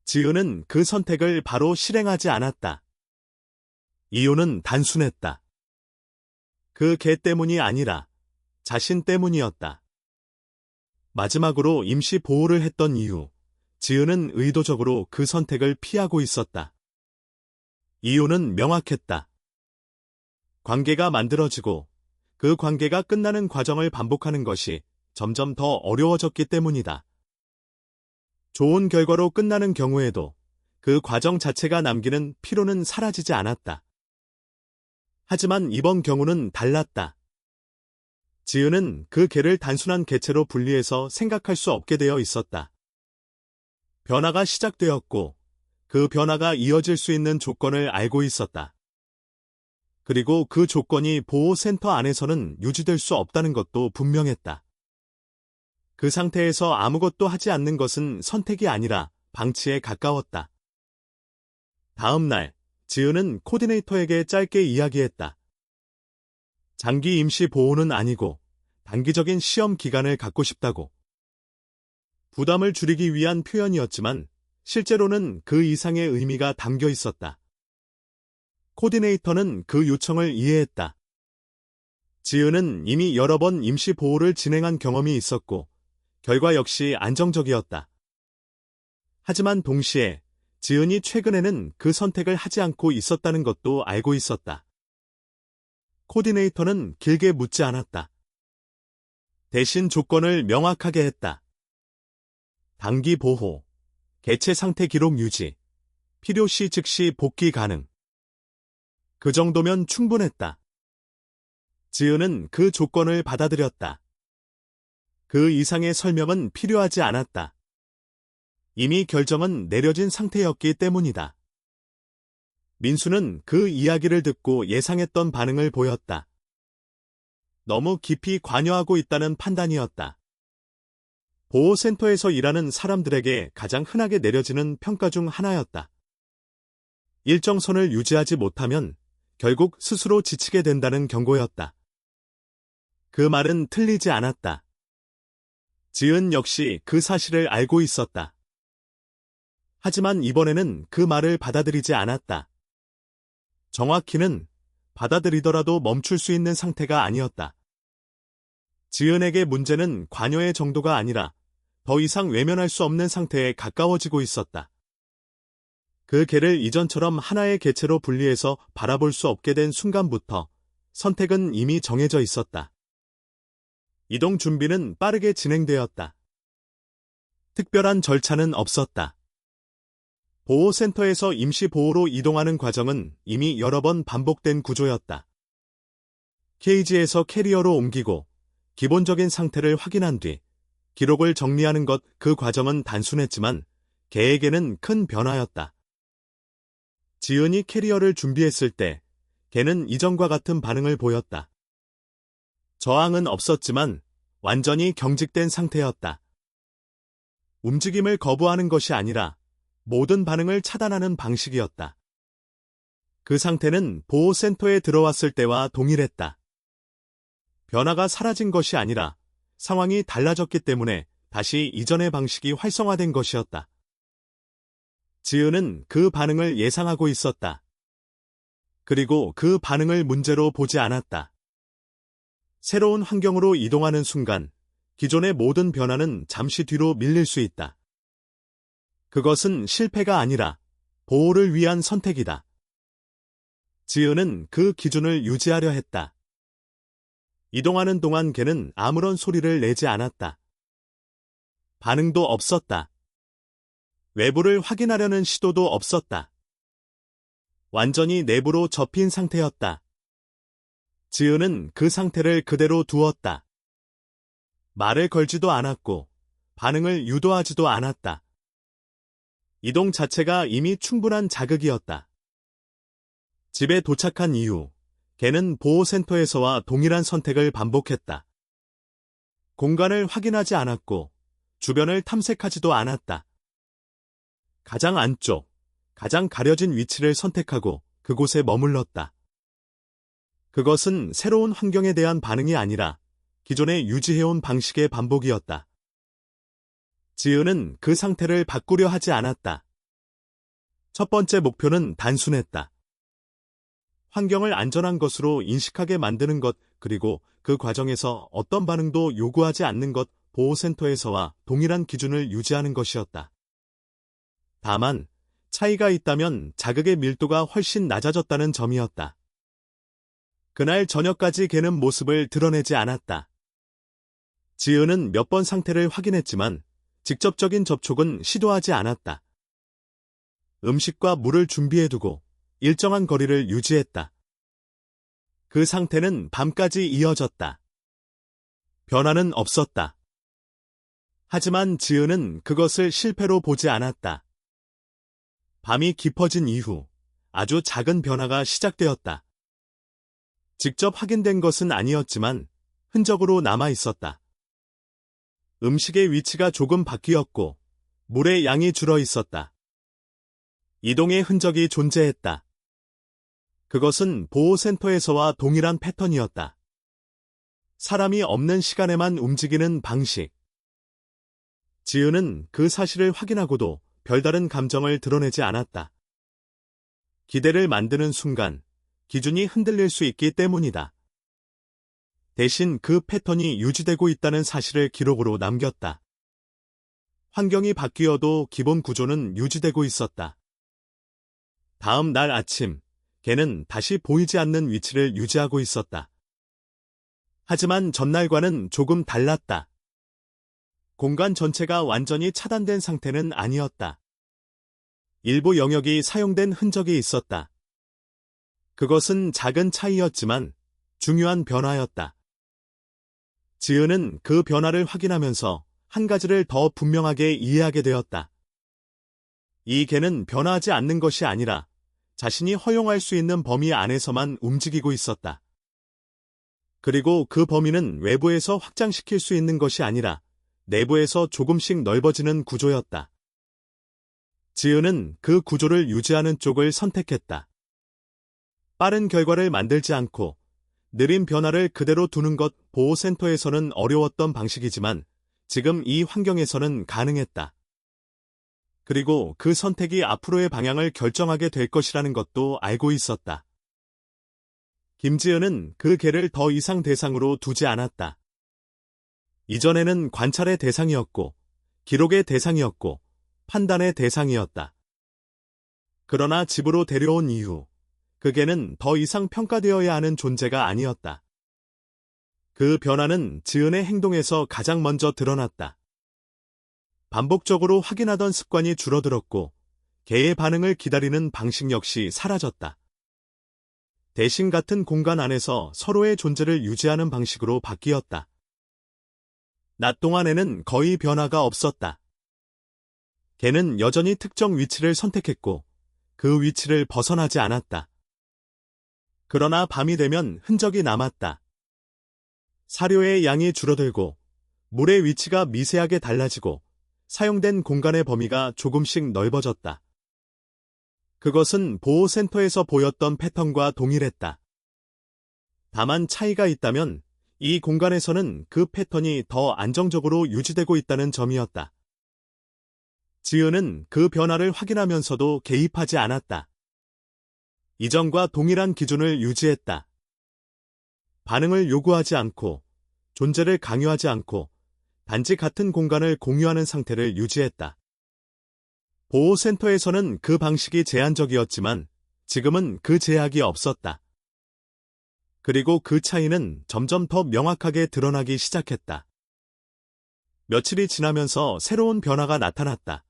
지은은 그 선택을 바로 실행하지 않았다. 이유는 단순했다. 그 개 때문이 아니라 자신 때문이었다. 마지막으로 임시 보호를 했던 이유, 지은은 의도적으로 그 선택을 피하고 있었다. 이유는 명확했다. 관계가 만들어지고 그 관계가 끝나는 과정을 반복하는 것이 점점 더 어려워졌기 때문이다. 좋은 결과로 끝나는 경우에도 그 과정 자체가 남기는 피로는 사라지지 않았다. 하지만 이번 경우는 달랐다. 지은은 그 개를 단순한 개체로 분리해서 생각할 수 없게 되어 있었다. 변화가 시작되었고 그 변화가 이어질 수 있는 조건을 알고 있었다. 그리고 그 조건이 보호센터 안에서는 유지될 수 없다는 것도 분명했다. 그 상태에서 아무것도 하지 않는 것은 선택이 아니라 방치에 가까웠다. 다음 날, 지은은 코디네이터에게 짧게 이야기했다. 장기 임시 보호는 아니고 단기적인 시험 기간을 갖고 싶다고. 부담을 줄이기 위한 표현이었지만 실제로는 그 이상의 의미가 담겨 있었다. 코디네이터는 그 요청을 이해했다. 지은은 이미 여러 번 임시 보호를 진행한 경험이 있었고 결과 역시 안정적이었다. 하지만 동시에 지은이 최근에는 그 선택을 하지 않고 있었다는 것도 알고 있었다. 코디네이터는 길게 묻지 않았다. 대신 조건을 명확하게 했다. 단기 보호, 개체 상태 기록 유지, 필요시 즉시 복귀 가능. 그 정도면 충분했다. 지은은 그 조건을 받아들였다. 그 이상의 설명은 필요하지 않았다. 이미 결정은 내려진 상태였기 때문이다. 민수는 그 이야기를 듣고 예상했던 반응을 보였다. 너무 깊이 관여하고 있다는 판단이었다. 보호센터에서 일하는 사람들에게 가장 흔하게 내려지는 평가 중 하나였다. 일정 선을 유지하지 못하면 결국 스스로 지치게 된다는 경고였다. 그 말은 틀리지 않았다. 지은 역시 그 사실을 알고 있었다. 하지만 이번에는 그 말을 받아들이지 않았다. 정확히는 받아들이더라도 멈출 수 있는 상태가 아니었다. 지은에게 문제는 관여의 정도가 아니라 더 이상 외면할 수 없는 상태에 가까워지고 있었다. 그 개를 이전처럼 하나의 개체로 분리해서 바라볼 수 없게 된 순간부터 선택은 이미 정해져 있었다. 이동 준비는 빠르게 진행되었다. 특별한 절차는 없었다. 보호센터에서 임시보호로 이동하는 과정은 이미 여러 번 반복된 구조였다. 케이지에서 캐리어로 옮기고 기본적인 상태를 확인한 뒤 기록을 정리하는 것, 그 과정은 단순했지만 개에게는 큰 변화였다. 지은이 캐리어를 준비했을 때 개는 이전과 같은 반응을 보였다. 저항은 없었지만 완전히 경직된 상태였다. 움직임을 거부하는 것이 아니라 모든 반응을 차단하는 방식이었다. 그 상태는 보호센터에 들어왔을 때와 동일했다. 변화가 사라진 것이 아니라 상황이 달라졌기 때문에 다시 이전의 방식이 활성화된 것이었다. 지은은 그 반응을 예상하고 있었다. 그리고 그 반응을 문제로 보지 않았다. 새로운 환경으로 이동하는 순간 기존의 모든 변화는 잠시 뒤로 밀릴 수 있다. 그것은 실패가 아니라 보호를 위한 선택이다. 지은은 그 기준을 유지하려 했다. 이동하는 동안 개는 아무런 소리를 내지 않았다. 반응도 없었다. 외부를 확인하려는 시도도 없었다. 완전히 내부로 접힌 상태였다. 지은은 그 상태를 그대로 두었다. 말을 걸지도 않았고 반응을 유도하지도 않았다. 이동 자체가 이미 충분한 자극이었다. 집에 도착한 이후 개는 보호센터에서와 동일한 선택을 반복했다. 공간을 확인하지 않았고 주변을 탐색하지도 않았다. 가장 안쪽, 가장 가려진 위치를 선택하고 그곳에 머물렀다. 그것은 새로운 환경에 대한 반응이 아니라 기존에 유지해온 방식의 반복이었다. 지은은 그 상태를 바꾸려 하지 않았다. 첫 번째 목표는 단순했다. 환경을 안전한 것으로 인식하게 만드는 것, 그리고 그 과정에서 어떤 반응도 요구하지 않는 것, 보호센터에서와 동일한 기준을 유지하는 것이었다. 다만 차이가 있다면 자극의 밀도가 훨씬 낮아졌다는 점이었다. 그날 저녁까지 개는 모습을 드러내지 않았다. 지은은 몇 번 상태를 확인했지만 직접적인 접촉은 시도하지 않았다. 음식과 물을 준비해두고 일정한 거리를 유지했다. 그 상태는 밤까지 이어졌다. 변화는 없었다. 하지만 지은은 그것을 실패로 보지 않았다. 밤이 깊어진 이후 아주 작은 변화가 시작되었다. 직접 확인된 것은 아니었지만 흔적으로 남아 있었다. 음식의 위치가 조금 바뀌었고 물의 양이 줄어 있었다. 이동의 흔적이 존재했다. 그것은 보호센터에서와 동일한 패턴이었다. 사람이 없는 시간에만 움직이는 방식. 지은은 그 사실을 확인하고도 별다른 감정을 드러내지 않았다. 기대를 만드는 순간 기준이 흔들릴 수 있기 때문이다. 대신 그 패턴이 유지되고 있다는 사실을 기록으로 남겼다. 환경이 바뀌어도 기본 구조는 유지되고 있었다. 다음 날 아침, 개는 다시 보이지 않는 위치를 유지하고 있었다. 하지만 전날과는 조금 달랐다. 공간 전체가 완전히 차단된 상태는 아니었다. 일부 영역이 사용된 흔적이 있었다. 그것은 작은 차이였지만 중요한 변화였다. 지은은 그 변화를 확인하면서 한 가지를 더 분명하게 이해하게 되었다. 이 개는 변화하지 않는 것이 아니라 자신이 허용할 수 있는 범위 안에서만 움직이고 있었다. 그리고 그 범위는 외부에서 확장시킬 수 있는 것이 아니라 내부에서 조금씩 넓어지는 구조였다. 지은은 그 구조를 유지하는 쪽을 선택했다. 빠른 결과를 만들지 않고 느린 변화를 그대로 두는 것 보호센터에서는 어려웠던 방식이지만 지금 이 환경에서는 가능했다. 그리고 그 선택이 앞으로의 방향을 결정하게 될 것이라는 것도 알고 있었다. 김지은은 그 개를 더 이상 대상으로 두지 않았다. 이전에는 관찰의 대상이었고, 기록의 대상이었고, 판단의 대상이었다. 그러나 집으로 데려온 이후, 그 개는 더 이상 평가되어야 하는 존재가 아니었다. 그 변화는 지은의 행동에서 가장 먼저 드러났다. 반복적으로 확인하던 습관이 줄어들었고, 개의 반응을 기다리는 방식 역시 사라졌다. 대신 같은 공간 안에서 서로의 존재를 유지하는 방식으로 바뀌었다. 낮 동안에는 거의 변화가 없었다. 개는 여전히 특정 위치를 선택했고, 그 위치를 벗어나지 않았다. 그러나 밤이 되면 흔적이 남았다. 사료의 양이 줄어들고, 물의 위치가 미세하게 달라지고, 사용된 공간의 범위가 조금씩 넓어졌다. 그것은 보호센터에서 보였던 패턴과 동일했다. 다만 차이가 있다면 이 공간에서는 그 패턴이 더 안정적으로 유지되고 있다는 점이었다. 지은은 그 변화를 확인하면서도 개입하지 않았다. 이전과 동일한 기준을 유지했다. 반응을 요구하지 않고, 존재를 강요하지 않고, 단지 같은 공간을 공유하는 상태를 유지했다. 보호센터에서는 그 방식이 제한적이었지만 지금은 그 제약이 없었다. 그리고 그 차이는 점점 더 명확하게 드러나기 시작했다. 며칠이 지나면서 새로운 변화가 나타났다.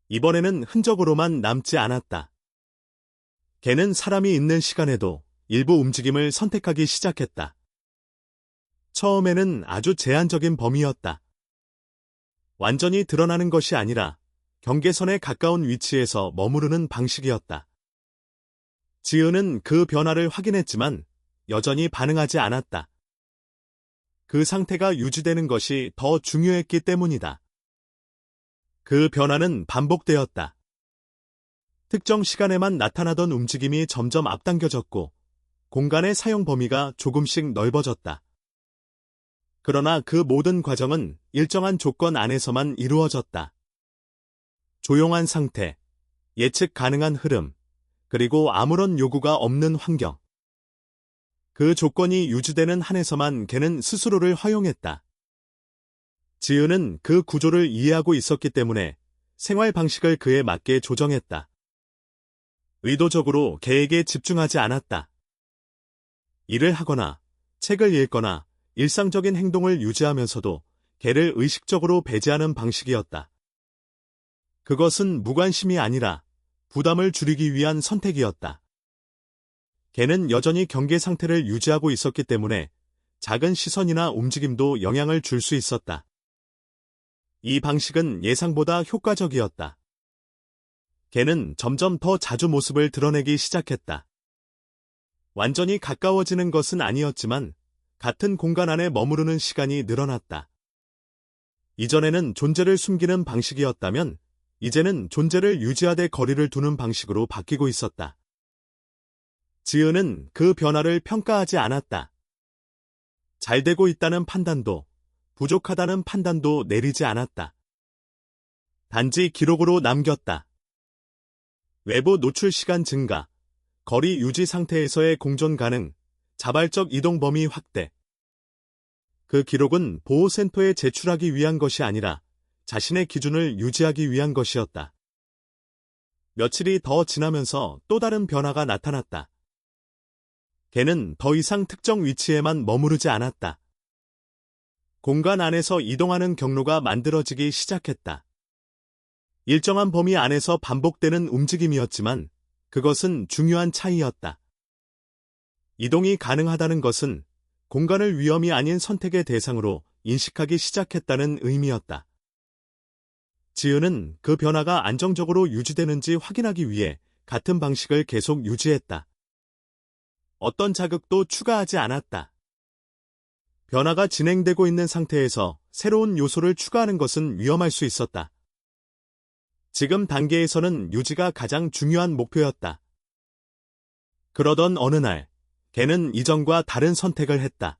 이번에는 흔적으로만 남지 않았다. 개는 사람이 있는 시간에도 일부 움직임을 선택하기 시작했다. 처음에는 아주 제한적인 범위였다. 완전히 드러나는 것이 아니라 경계선에 가까운 위치에서 머무르는 방식이었다. 지은은 그 변화를 확인했지만 여전히 반응하지 않았다. 그 상태가 유지되는 것이 더 중요했기 때문이다. 그 변화는 반복되었다. 특정 시간에만 나타나던 움직임이 점점 앞당겨졌고 공간의 사용 범위가 조금씩 넓어졌다. 그러나 그 모든 과정은 일정한 조건 안에서만 이루어졌다. 조용한 상태, 예측 가능한 흐름, 그리고 아무런 요구가 없는 환경. 그 조건이 유지되는 한에서만 개는 스스로를 허용했다. 지은은 그 구조를 이해하고 있었기 때문에 생활 방식을 그에 맞게 조정했다. 의도적으로 개에게 집중하지 않았다. 일을 하거나 책을 읽거나 일상적인 행동을 유지하면서도 개를 의식적으로 배제하는 방식이었다. 그것은 무관심이 아니라 부담을 줄이기 위한 선택이었다. 개는 여전히 경계 상태를 유지하고 있었기 때문에 작은 시선이나 움직임도 영향을 줄 수 있었다. 이 방식은 예상보다 효과적이었다. 개는 점점 더 자주 모습을 드러내기 시작했다. 완전히 가까워지는 것은 아니었지만 같은 공간 안에 머무르는 시간이 늘어났다. 이전에는 존재를 숨기는 방식이었다면 이제는 존재를 유지하되 거리를 두는 방식으로 바뀌고 있었다. 지은은 그 변화를 평가하지 않았다. 잘 되고 있다는 판단도, 부족하다는 판단도 내리지 않았다. 단지 기록으로 남겼다. 외부 노출 시간 증가, 거리 유지 상태에서의 공존 가능, 자발적 이동 범위 확대. 그 기록은 보호센터에 제출하기 위한 것이 아니라 자신의 기준을 유지하기 위한 것이었다. 며칠이 더 지나면서 또 다른 변화가 나타났다. 개는 더 이상 특정 위치에만 머무르지 않았다. 공간 안에서 이동하는 경로가 만들어지기 시작했다. 일정한 범위 안에서 반복되는 움직임이었지만 그것은 중요한 차이였다. 이동이 가능하다는 것은 공간을 위험이 아닌 선택의 대상으로 인식하기 시작했다는 의미였다. 지은은 그 변화가 안정적으로 유지되는지 확인하기 위해 같은 방식을 계속 유지했다. 어떤 자극도 추가하지 않았다. 변화가 진행되고 있는 상태에서 새로운 요소를 추가하는 것은 위험할 수 있었다. 지금 단계에서는 유지가 가장 중요한 목표였다. 그러던 어느 날, 걔는 이전과 다른 선택을 했다.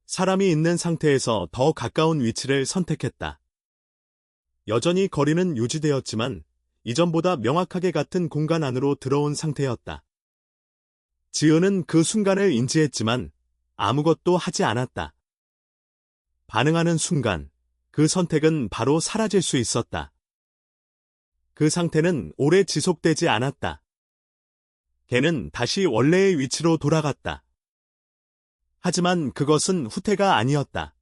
사람이 있는 상태에서 더 가까운 위치를 선택했다. 여전히 거리는 유지되었지만 이전보다 명확하게 같은 공간 안으로 들어온 상태였다. 지은은 그 순간을 인지했지만 아무것도 하지 않았다. 반응하는 순간 그 선택은 바로 사라질 수 있었다. 그 상태는 오래 지속되지 않았다. 걔는 다시 원래의 위치로 돌아갔다. 하지만 그것은 후퇴가 아니었다.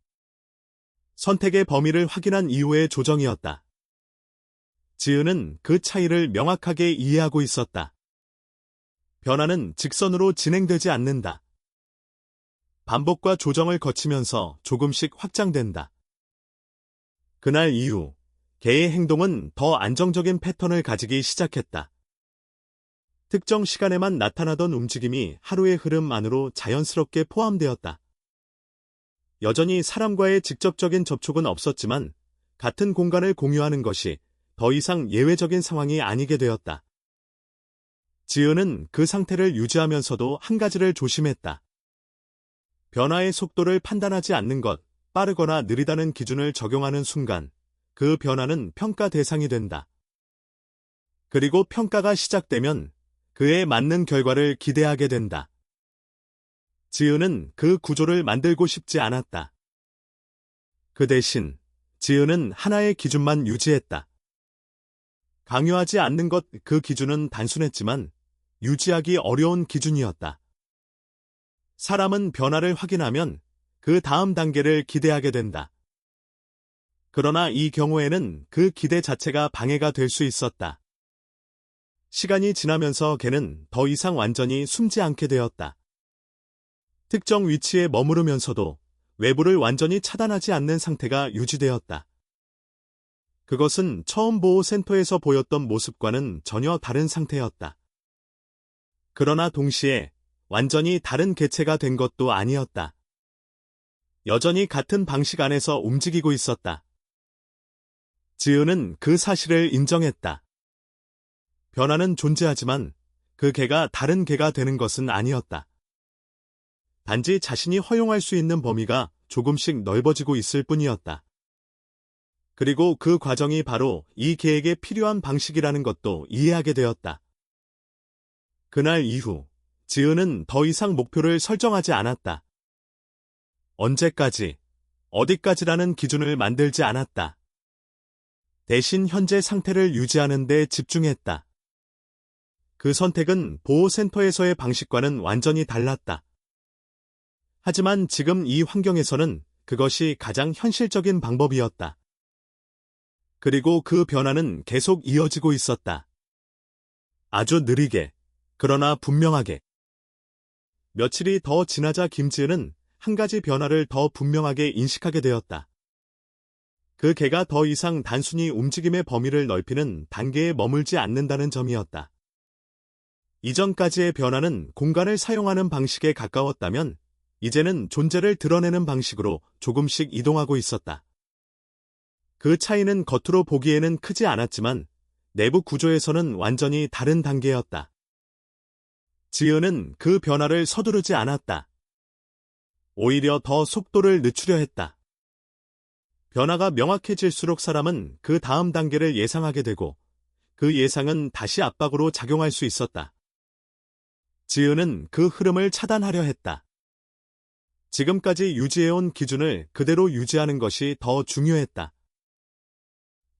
선택의 범위를 확인한 이후의 조정이었다. 지은은 그 차이를 명확하게 이해하고 있었다. 변화는 직선으로 진행되지 않는다. 반복과 조정을 거치면서 조금씩 확장된다. 그날 이후 걔의 행동은 더 안정적인 패턴을 가지기 시작했다. 특정 시간에만 나타나던 움직임이 하루의 흐름 안으로 자연스럽게 포함되었다. 여전히 사람과의 직접적인 접촉은 없었지만 같은 공간을 공유하는 것이 더 이상 예외적인 상황이 아니게 되었다. 지은은 그 상태를 유지하면서도 한 가지를 조심했다. 변화의 속도를 판단하지 않는 것, 빠르거나 느리다는 기준을 적용하는 순간 그 변화는 평가 대상이 된다. 그리고 평가가 시작되면 그에 맞는 결과를 기대하게 된다. 지은은 그 구조를 만들고 싶지 않았다. 그 대신 지은은 하나의 기준만 유지했다. 강요하지 않는 것, 그 기준은 단순했지만 유지하기 어려운 기준이었다. 사람은 변화를 확인하면 그 다음 단계를 기대하게 된다. 그러나 이 경우에는 그 기대 자체가 방해가 될 수 있었다. 시간이 지나면서 걔는 더 이상 완전히 숨지 않게 되었다. 특정 위치에 머무르면서도 외부를 완전히 차단하지 않는 상태가 유지되었다. 그것은 처음 보호센터에서 보였던 모습과는 전혀 다른 상태였다. 그러나 동시에 완전히 다른 개체가 된 것도 아니었다. 여전히 같은 방식 안에서 움직이고 있었다. 지은은 그 사실을 인정했다. 변화는 존재하지만 그 개가 다른 개가 되는 것은 아니었다. 단지 자신이 허용할 수 있는 범위가 조금씩 넓어지고 있을 뿐이었다. 그리고 그 과정이 바로 이 개에게 필요한 방식이라는 것도 이해하게 되었다. 그날 이후 지은은 더 이상 목표를 설정하지 않았다. 언제까지, 어디까지라는 기준을 만들지 않았다. 대신 현재 상태를 유지하는 데 집중했다. 그 선택은 보호센터에서의 방식과는 완전히 달랐다. 하지만 지금 이 환경에서는 그것이 가장 현실적인 방법이었다. 그리고 그 변화는 계속 이어지고 있었다. 아주 느리게, 그러나 분명하게. 며칠이 더 지나자 김지은은 한 가지 변화를 더 분명하게 인식하게 되었다. 그 개가 더 이상 단순히 움직임의 범위를 넓히는 단계에 머물지 않는다는 점이었다. 이전까지의 변화는 공간을 사용하는 방식에 가까웠다면 이제는 존재를 드러내는 방식으로 조금씩 이동하고 있었다. 그 차이는 겉으로 보기에는 크지 않았지만 내부 구조에서는 완전히 다른 단계였다. 지은은 그 변화를 서두르지 않았다. 오히려 더 속도를 늦추려 했다. 변화가 명확해질수록 사람은 그 다음 단계를 예상하게 되고 그 예상은 다시 압박으로 작용할 수 있었다. 지은은 그 흐름을 차단하려 했다. 지금까지 유지해온 기준을 그대로 유지하는 것이 더 중요했다.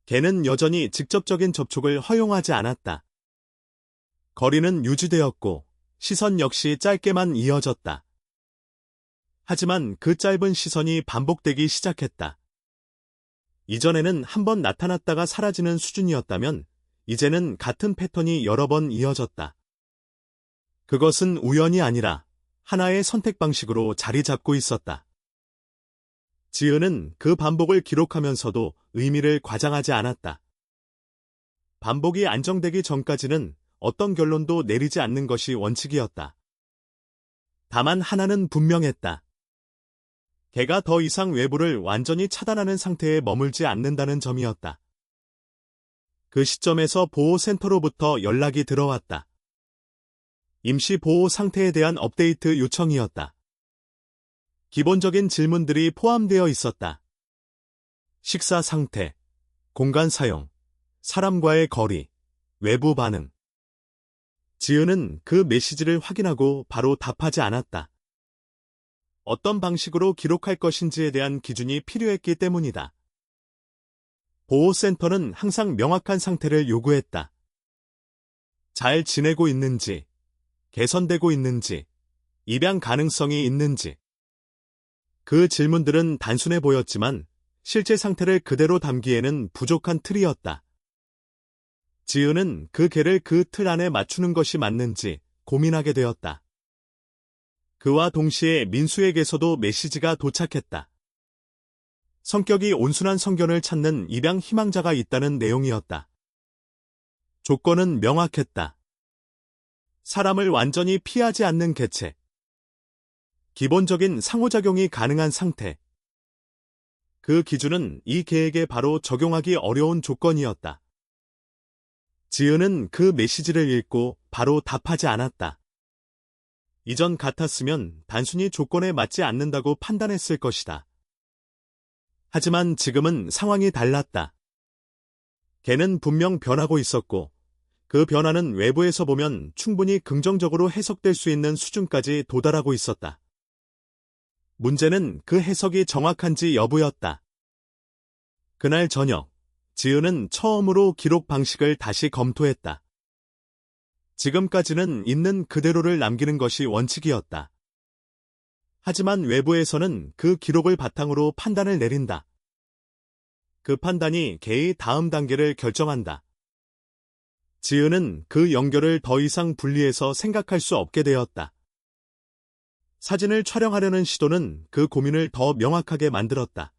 걔는 여전히 직접적인 접촉을 허용하지 않았다. 거리는 유지되었고 시선 역시 짧게만 이어졌다. 하지만 그 짧은 시선이 반복되기 시작했다. 이전에는 한 번 나타났다가 사라지는 수준이었다면 이제는 같은 패턴이 여러 번 이어졌다. 그것은 우연이 아니라 하나의 선택 방식으로 자리 잡고 있었다. 지은은 그 반복을 기록하면서도 의미를 과장하지 않았다. 반복이 안정되기 전까지는 어떤 결론도 내리지 않는 것이 원칙이었다. 다만 하나는 분명했다. 개가 더 이상 외부를 완전히 차단하는 상태에 머물지 않는다는 점이었다. 그 시점에서 보호센터로부터 연락이 들어왔다. 임시 보호 상태에 대한 업데이트 요청이었다. 기본적인 질문들이 포함되어 있었다. 식사 상태, 공간 사용, 사람과의 거리, 외부 반응. 지은은 그 메시지를 확인하고 바로 답하지 않았다. 어떤 방식으로 기록할 것인지에 대한 기준이 필요했기 때문이다. 보호센터는 항상 명확한 상태를 요구했다. 잘 지내고 있는지, 개선되고 있는지, 입양 가능성이 있는지. 그 질문들은 단순해 보였지만 실제 상태를 그대로 담기에는 부족한 틀이었다. 지은은 그 개를 그 틀 안에 맞추는 것이 맞는지 고민하게 되었다. 그와 동시에 민수에게서도 메시지가 도착했다. 성격이 온순한 성견을 찾는 입양 희망자가 있다는 내용이었다. 조건은 명확했다. 사람을 완전히 피하지 않는 개체. 기본적인 상호작용이 가능한 상태. 그 기준은 이 개에게 바로 적용하기 어려운 조건이었다. 지은은 그 메시지를 읽고 바로 답하지 않았다. 이전 같았으면 단순히 조건에 맞지 않는다고 판단했을 것이다. 하지만 지금은 상황이 달랐다. 개는 분명 변하고 있었고 그 변화는 외부에서 보면 충분히 긍정적으로 해석될 수 있는 수준까지 도달하고 있었다. 문제는 그 해석이 정확한지 여부였다. 그날 저녁, 지은은 처음으로 기록 방식을 다시 검토했다. 지금까지는 있는 그대로를 남기는 것이 원칙이었다. 하지만 외부에서는 그 기록을 바탕으로 판단을 내린다. 그 판단이 개의 다음 단계를 결정한다. 지은은 그 연결을 더 이상 분리해서 생각할 수 없게 되었다. 사진을 촬영하려는 시도는 그 고민을 더 명확하게 만들었다.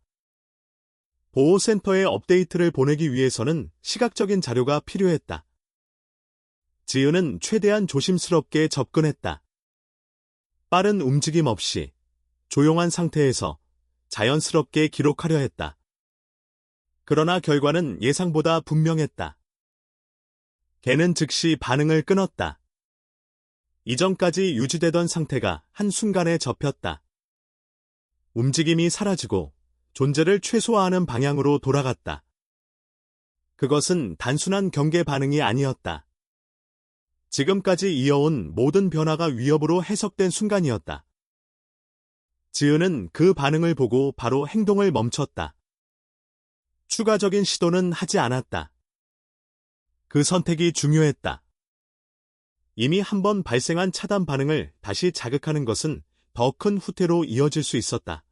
보호센터에 업데이트를 보내기 위해서는 시각적인 자료가 필요했다. 지은은 최대한 조심스럽게 접근했다. 빠른 움직임 없이 조용한 상태에서 자연스럽게 기록하려 했다. 그러나 결과는 예상보다 분명했다. 개는 즉시 반응을 끊었다. 이전까지 유지되던 상태가 한순간에 접혔다. 움직임이 사라지고 존재를 최소화하는 방향으로 돌아갔다. 그것은 단순한 경계 반응이 아니었다. 지금까지 이어온 모든 변화가 위협으로 해석된 순간이었다. 지은은 그 반응을 보고 바로 행동을 멈췄다. 추가적인 시도는 하지 않았다. 그 선택이 중요했다. 이미 한 번 발생한 차단 반응을 다시 자극하는 것은 더 큰 후퇴로 이어질 수 있었다.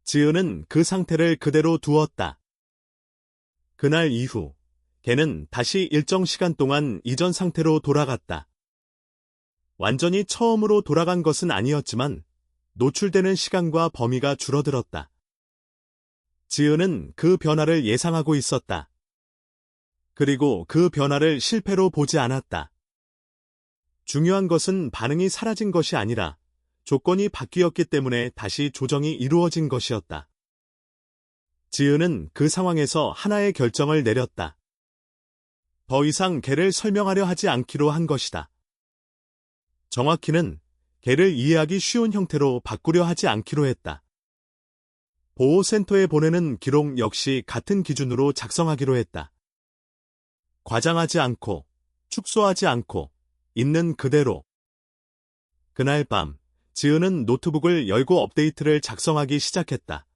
지은은 그 상태를 그대로 두었다. 그날 이후 개는 다시 일정 시간 동안 이전 상태로 돌아갔다. 완전히 처음으로 돌아간 것은 아니었지만 노출되는 시간과 범위가 줄어들었다. 지은은 그 변화를 예상하고 있었다. 그리고 그 변화를 실패로 보지 않았다. 중요한 것은 반응이 사라진 것이 아니라 조건이 바뀌었기 때문에 다시 조정이 이루어진 것이었다. 지은은 그 상황에서 하나의 결정을 내렸다. 더 이상 개를 설명하려 하지 않기로 한 것이다. 정확히는 개를 이해하기 쉬운 형태로 바꾸려 하지 않기로 했다. 보호센터에 보내는 기록 역시 같은 기준으로 작성하기로 했다. 과장하지 않고, 축소하지 않고, 있는 그대로. 그날 밤, 지은은 노트북을 열고 업데이트를 작성하기 시작했다.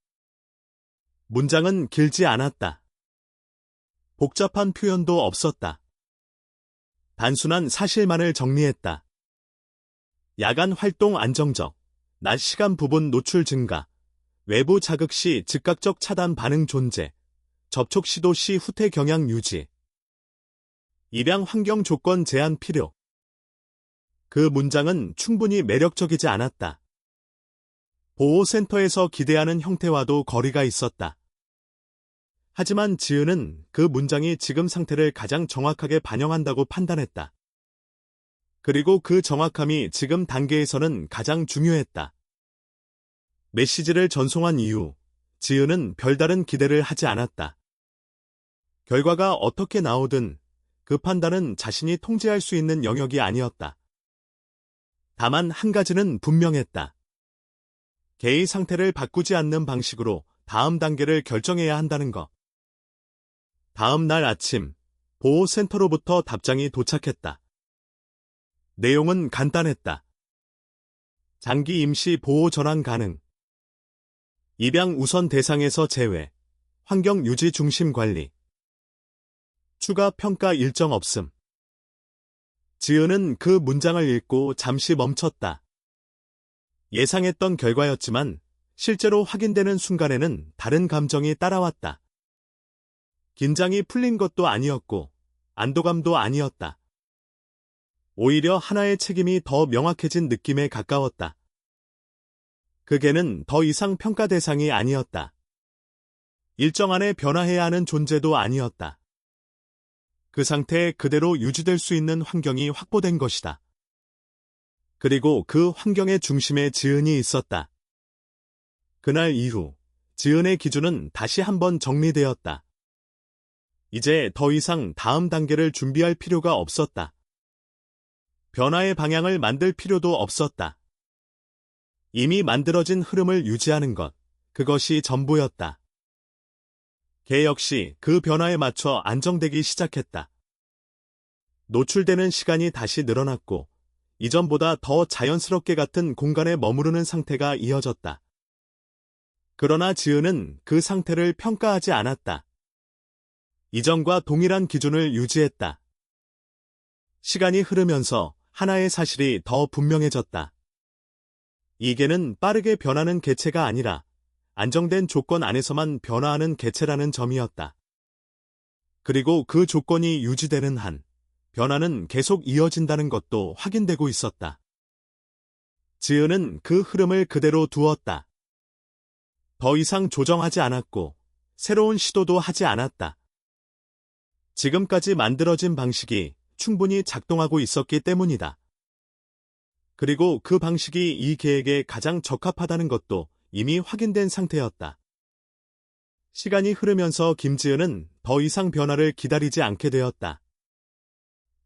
문장은 길지 않았다. 복잡한 표현도 없었다. 단순한 사실만을 정리했다. 야간 활동 안정적, 낮 시간 부분 노출 증가, 외부 자극 시 즉각적 차단 반응 존재, 접촉 시도 시 후퇴 경향 유지, 입양 환경 조건 제한 필요. 그 문장은 충분히 매력적이지 않았다. 보호센터에서 기대하는 형태와도 거리가 있었다. 하지만 지은은 그 문장이 지금 상태를 가장 정확하게 반영한다고 판단했다. 그리고 그 정확함이 지금 단계에서는 가장 중요했다. 메시지를 전송한 이후 지은은 별다른 기대를 하지 않았다. 결과가 어떻게 나오든 그 판단은 자신이 통제할 수 있는 영역이 아니었다. 다만 한 가지는 분명했다. 개의 상태를 바꾸지 않는 방식으로 다음 단계를 결정해야 한다는 것. 다음 날 아침, 보호센터로부터 답장이 도착했다. 내용은 간단했다. 장기 임시 보호 전환 가능. 입양 우선 대상에서 제외. 환경 유지 중심 관리. 추가 평가 일정 없음. 지은은 그 문장을 읽고 잠시 멈췄다. 예상했던 결과였지만 실제로 확인되는 순간에는 다른 감정이 따라왔다. 긴장이 풀린 것도 아니었고 안도감도 아니었다. 오히려 하나의 책임이 더 명확해진 느낌에 가까웠다. 그 개는 더 이상 평가 대상이 아니었다. 일정 안에 변화해야 하는 존재도 아니었다. 그 상태에 그대로 유지될 수 있는 환경이 확보된 것이다. 그리고 그 환경의 중심에 지은이 있었다. 그날 이후 지은의 기준은 다시 한번 정리되었다. 이제 더 이상 다음 단계를 준비할 필요가 없었다. 변화의 방향을 만들 필요도 없었다. 이미 만들어진 흐름을 유지하는 것, 그것이 전부였다. 개 역시 그 변화에 맞춰 안정되기 시작했다. 노출되는 시간이 다시 늘어났고 이전보다 더 자연스럽게 같은 공간에 머무르는 상태가 이어졌다. 그러나 지은은 그 상태를 평가하지 않았다. 이전과 동일한 기준을 유지했다. 시간이 흐르면서 하나의 사실이 더 분명해졌다. 이 개는 빠르게 변하는 개체가 아니라 안정된 조건 안에서만 변화하는 개체라는 점이었다. 그리고 그 조건이 유지되는 한 변화는 계속 이어진다는 것도 확인되고 있었다. 지은은 그 흐름을 그대로 두었다. 더 이상 조정하지 않았고 새로운 시도도 하지 않았다. 지금까지 만들어진 방식이 충분히 작동하고 있었기 때문이다. 그리고 그 방식이 이 개에게 가장 적합하다는 것도 이미 확인된 상태였다. 시간이 흐르면서 김지은은 더 이상 변화를 기다리지 않게 되었다.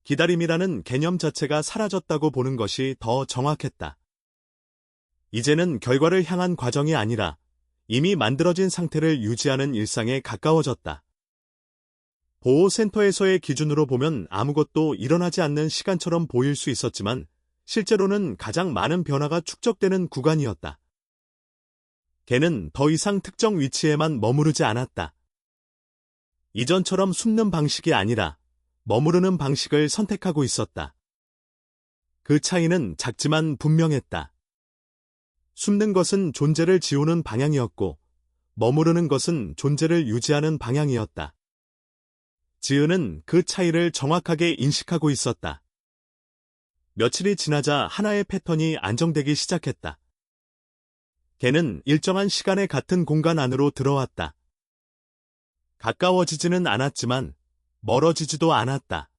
기다림이라는 개념 자체가 사라졌다고 보는 것이 더 정확했다. 이제는 결과를 향한 과정이 아니라 이미 만들어진 상태를 유지하는 일상에 가까워졌다. 보호센터에서의 기준으로 보면 아무것도 일어나지 않는 시간처럼 보일 수 있었지만 실제로는 가장 많은 변화가 축적되는 구간이었다. 개는 더 이상 특정 위치에만 머무르지 않았다. 이전처럼 숨는 방식이 아니라 머무르는 방식을 선택하고 있었다. 그 차이는 작지만 분명했다. 숨는 것은 존재를 지우는 방향이었고 머무르는 것은 존재를 유지하는 방향이었다. 지은은 그 차이를 정확하게 인식하고 있었다. 며칠이 지나자 하나의 패턴이 안정되기 시작했다. 개는 일정한 시간에 같은 공간 안으로 들어왔다. 가까워지지는 않았지만 멀어지지도 않았다.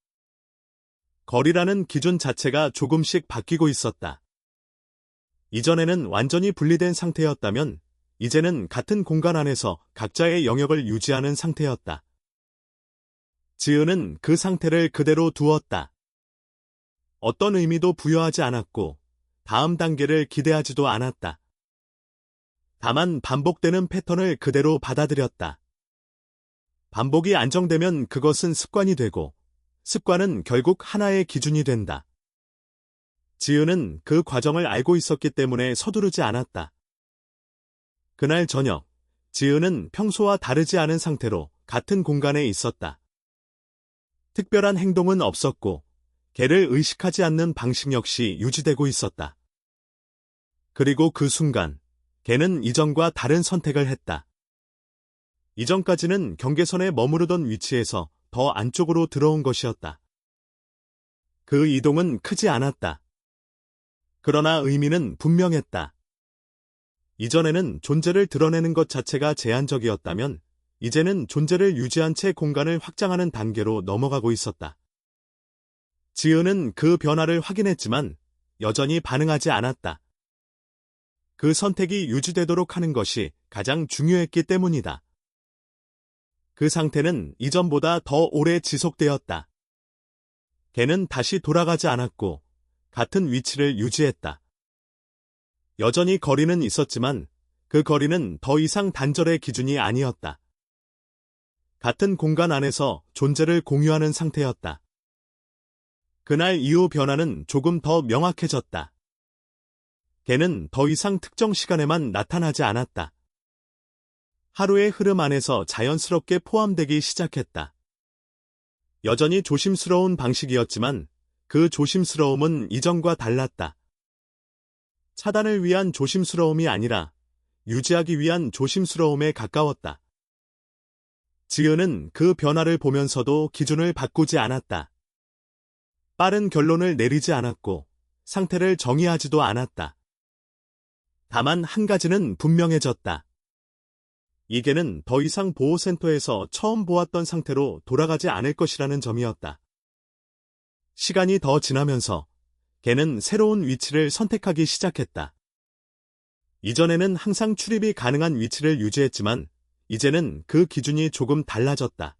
거리라는 기준 자체가 조금씩 바뀌고 있었다. 이전에는 완전히 분리된 상태였다면 이제는 같은 공간 안에서 각자의 영역을 유지하는 상태였다. 지은은 그 상태를 그대로 두었다. 어떤 의미도 부여하지 않았고 다음 단계를 기대하지도 않았다. 다만 반복되는 패턴을 그대로 받아들였다. 반복이 안정되면 그것은 습관이 되고 습관은 결국 하나의 기준이 된다. 지은은 그 과정을 알고 있었기 때문에 서두르지 않았다. 그날 저녁, 지은은 평소와 다르지 않은 상태로 같은 공간에 있었다. 특별한 행동은 없었고 개를 의식하지 않는 방식 역시 유지되고 있었다. 그리고 그 순간 개는 이전과 다른 선택을 했다. 이전까지는 경계선에 머무르던 위치에서 더 안쪽으로 들어온 것이었다. 그 이동은 크지 않았다. 그러나 의미는 분명했다. 이전에는 존재를 드러내는 것 자체가 제한적이었다면 이제는 존재를 유지한 채 공간을 확장하는 단계로 넘어가고 있었다. 지은은 그 변화를 확인했지만 여전히 반응하지 않았다. 그 선택이 유지되도록 하는 것이 가장 중요했기 때문이다. 그 상태는 이전보다 더 오래 지속되었다. 걔는 다시 돌아가지 않았고 같은 위치를 유지했다. 여전히 거리는 있었지만 그 거리는 더 이상 단절의 기준이 아니었다. 같은 공간 안에서 존재를 공유하는 상태였다. 그날 이후 변화는 조금 더 명확해졌다. 걔는 더 이상 특정 시간에만 나타나지 않았다. 하루의 흐름 안에서 자연스럽게 포함되기 시작했다. 여전히 조심스러운 방식이었지만 그 조심스러움은 이전과 달랐다. 차단을 위한 조심스러움이 아니라 유지하기 위한 조심스러움에 가까웠다. 지은은 그 변화를 보면서도 기준을 바꾸지 않았다. 빠른 결론을 내리지 않았고 상태를 정의하지도 않았다. 다만 한 가지는 분명해졌다. 이게는 더 이상 보호센터에서 처음 보았던 상태로 돌아가지 않을 것이라는 점이었다. 시간이 더 지나면서 걔는 새로운 위치를 선택하기 시작했다. 이전에는 항상 출입이 가능한 위치를 유지했지만 이제는 그 기준이 조금 달라졌다.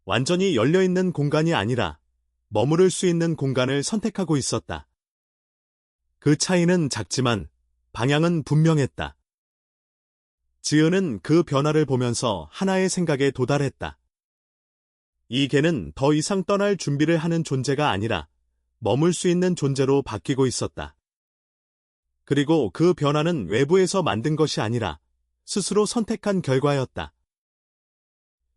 완전히 열려있는 공간이 아니라 머무를 수 있는 공간을 선택하고 있었다. 그 차이는 작지만 방향은 분명했다. 지은은 그 변화를 보면서 하나의 생각에 도달했다. 이 개는 더 이상 떠날 준비를 하는 존재가 아니라 머물 수 있는 존재로 바뀌고 있었다. 그리고 그 변화는 외부에서 만든 것이 아니라 스스로 선택한 결과였다.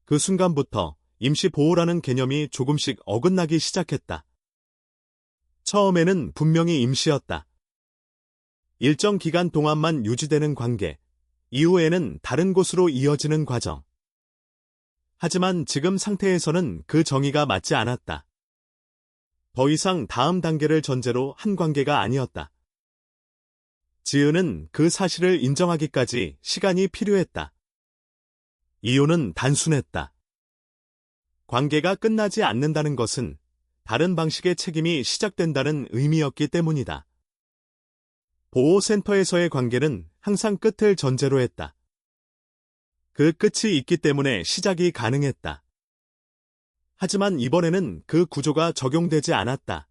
그 순간부터 임시보호라는 개념이 조금씩 어긋나기 시작했다. 처음에는 분명히 임시였다. 일정 기간 동안만 유지되는 관계, 이후에는 다른 곳으로 이어지는 과정. 하지만 지금 상태에서는 그 정의가 맞지 않았다. 더 이상 다음 단계를 전제로 한 관계가 아니었다. 지은은 그 사실을 인정하기까지 시간이 필요했다. 이유는 단순했다. 관계가 끝나지 않는다는 것은 다른 방식의 책임이 시작된다는 의미였기 때문이다. 보호센터에서의 관계는 항상 끝을 전제로 했다. 그 끝이 있기 때문에 시작이 가능했다. 하지만 이번에는 그 구조가 적용되지 않았다.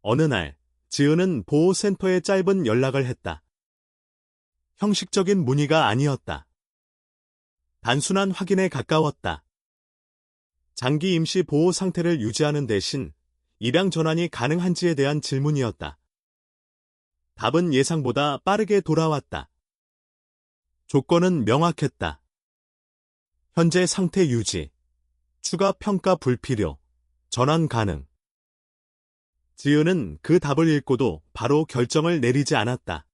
어느 날, 지은은 보호센터에 짧은 연락을 했다. 형식적인 문의가 아니었다. 단순한 확인에 가까웠다. 장기 임시 보호 상태를 유지하는 대신 입양 전환이 가능한지에 대한 질문이었다. 답은 예상보다 빠르게 돌아왔다. 조건은 명확했다. 현재 상태 유지, 추가 평가 불필요, 전환 가능. 지은은 그 답을 읽고도 바로 결정을 내리지 않았다.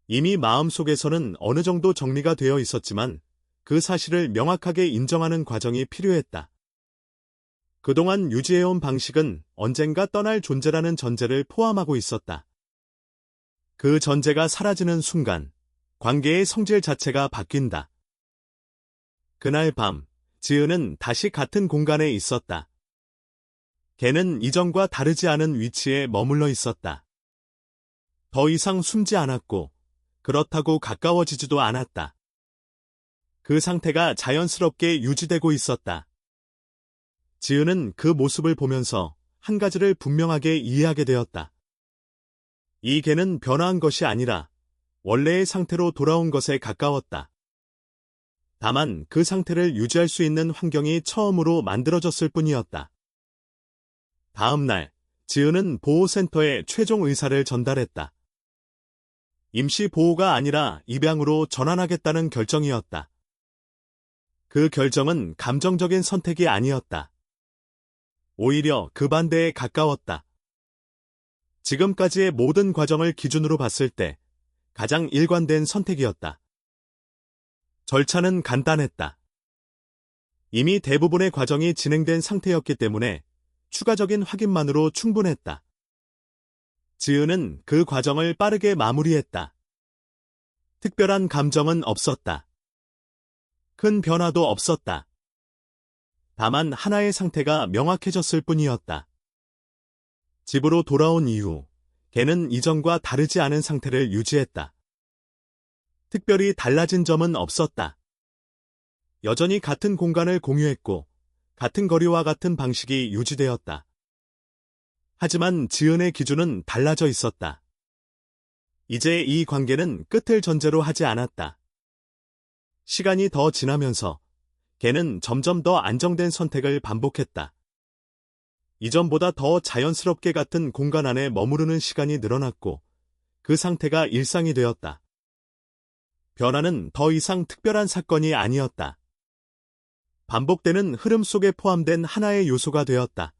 이미 마음속에서는 어느 정도 정리가 되어 있었지만 그 사실을 명확하게 인정하는 과정이 필요했다. 그동안 유지해온 방식은 언젠가 떠날 존재라는 전제를 포함하고 있었다. 그 전제가 사라지는 순간 관계의 성질 자체가 바뀐다. 그날 밤, 지은은 다시 같은 공간에 있었다. 걔는 이전과 다르지 않은 위치에 머물러 있었다. 더 이상 숨지 않았고 그렇다고 가까워지지도 않았다. 그 상태가 자연스럽게 유지되고 있었다. 지은은 그 모습을 보면서 한 가지를 분명하게 이해하게 되었다. 이 개는 변화한 것이 아니라 원래의 상태로 돌아온 것에 가까웠다. 다만 그 상태를 유지할 수 있는 환경이 처음으로 만들어졌을 뿐이었다. 다음 날, 지은은 보호센터에 최종 의사를 전달했다. 임시 보호가 아니라 입양으로 전환하겠다는 결정이었다. 그 결정은 감정적인 선택이 아니었다. 오히려 그 반대에 가까웠다. 지금까지의 모든 과정을 기준으로 봤을 때 가장 일관된 선택이었다. 절차는 간단했다. 이미 대부분의 과정이 진행된 상태였기 때문에 추가적인 확인만으로 충분했다. 지은은 그 과정을 빠르게 마무리했다. 특별한 감정은 없었다. 큰 변화도 없었다. 다만 하나의 상태가 명확해졌을 뿐이었다. 집으로 돌아온 이후 걔는 이전과 다르지 않은 상태를 유지했다. 특별히 달라진 점은 없었다. 여전히 같은 공간을 공유했고 같은 거리와 같은 방식이 유지되었다. 하지만 지은의 기준은 달라져 있었다. 이제 이 관계는 끝을 전제로 하지 않았다. 시간이 더 지나면서 걔는 점점 더 안정된 선택을 반복했다. 이전보다 더 자연스럽게 같은 공간 안에 머무르는 시간이 늘어났고 그 상태가 일상이 되었다. 변화는 더 이상 특별한 사건이 아니었다. 반복되는 흐름 속에 포함된 하나의 요소가 되었다.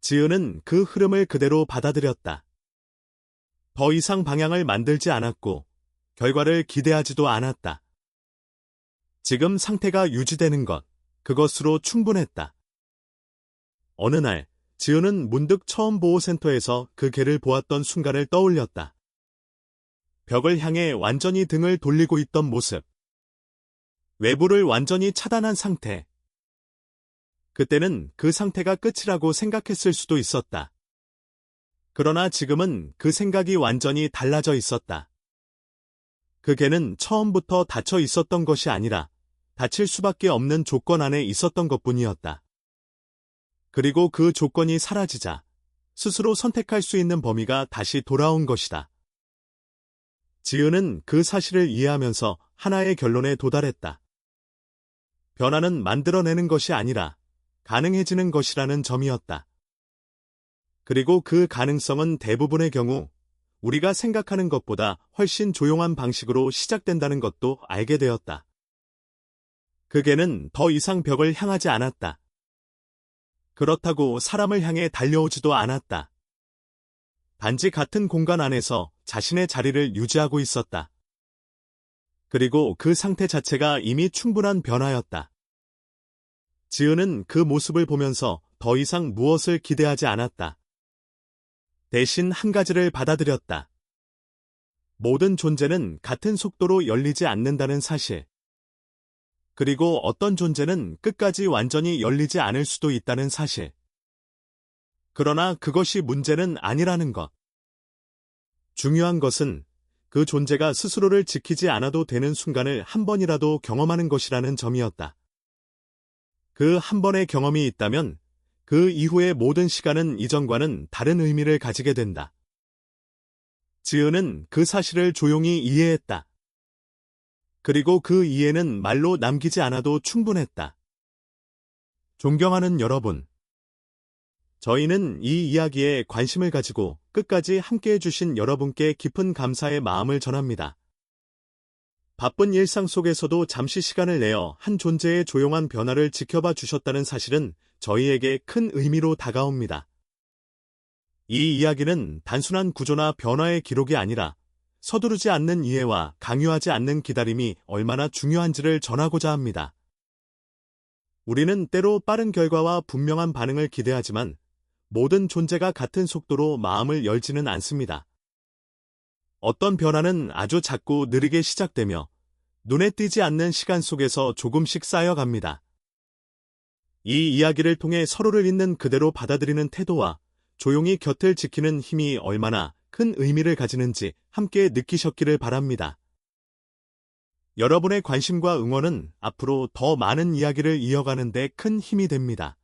지은은 그 흐름을 그대로 받아들였다. 더 이상 방향을 만들지 않았고 결과를 기대하지도 않았다. 지금 상태가 유지되는 것, 그것으로 충분했다. 어느 날, 지은은 문득 처음 보호센터에서 그 개를 보았던 순간을 떠올렸다. 벽을 향해 완전히 등을 돌리고 있던 모습. 외부를 완전히 차단한 상태. 그때는 그 상태가 끝이라고 생각했을 수도 있었다. 그러나 지금은 그 생각이 완전히 달라져 있었다. 그 개는 처음부터 닫혀 있었던 것이 아니라 닫힐 수밖에 없는 조건 안에 있었던 것뿐이었다. 그리고 그 조건이 사라지자 스스로 선택할 수 있는 범위가 다시 돌아온 것이다. 지은은 그 사실을 이해하면서 하나의 결론에 도달했다. 변화는 만들어내는 것이 아니라 가능해지는 것이라는 점이었다. 그리고 그 가능성은 대부분의 경우 우리가 생각하는 것보다 훨씬 조용한 방식으로 시작된다는 것도 알게 되었다. 그 개는 더 이상 벽을 향하지 않았다. 그렇다고 사람을 향해 달려오지도 않았다. 단지 같은 공간 안에서 자신의 자리를 유지하고 있었다. 그리고 그 상태 자체가 이미 충분한 변화였다. 지은은 그 모습을 보면서 더 이상 무엇을 기대하지 않았다. 대신 한 가지를 받아들였다. 모든 존재는 같은 속도로 열리지 않는다는 사실. 그리고 어떤 존재는 끝까지 완전히 열리지 않을 수도 있다는 사실. 그러나 그것이 문제는 아니라는 것. 중요한 것은 그 존재가 스스로를 지키지 않아도 되는 순간을 한 번이라도 경험하는 것이라는 점이었다. 그 한 번의 경험이 있다면 그 이후의 모든 시간은 이전과는 다른 의미를 가지게 된다. 지은은 그 사실을 조용히 이해했다. 그리고 그 이해는 말로 남기지 않아도 충분했다. 존경하는 여러분, 저희는 이 이야기에 관심을 가지고 끝까지 함께해 주신 여러분께 깊은 감사의 마음을 전합니다. 바쁜 일상 속에서도 잠시 시간을 내어 한 존재의 조용한 변화를 지켜봐 주셨다는 사실은 저희에게 큰 의미로 다가옵니다. 이 이야기는 단순한 구조나 변화의 기록이 아니라 서두르지 않는 이해와 강요하지 않는 기다림이 얼마나 중요한지를 전하고자 합니다. 우리는 때로 빠른 결과와 분명한 반응을 기대하지만 모든 존재가 같은 속도로 마음을 열지는 않습니다. 어떤 변화는 아주 작고 느리게 시작되며 눈에 띄지 않는 시간 속에서 조금씩 쌓여갑니다. 이 이야기를 통해 서로를 있는 그대로 받아들이는 태도와 조용히 곁을 지키는 힘이 얼마나 큰 의미를 가지는지 함께 느끼셨기를 바랍니다. 여러분의 관심과 응원은 앞으로 더 많은 이야기를 이어가는 데 큰 힘이 됩니다.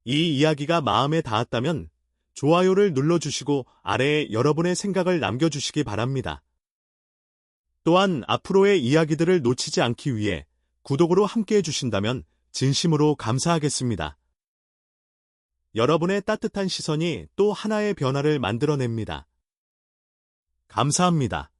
이 이야기가 마음에 닿았다면 좋아요를 눌러주시고 아래에 여러분의 생각을 남겨주시기 바랍니다. 또한 앞으로의 이야기들을 놓치지 않기 위해 구독으로 함께해 주신다면 진심으로 감사하겠습니다. 여러분의 따뜻한 시선이 또 하나의 변화를 만들어냅니다. 감사합니다.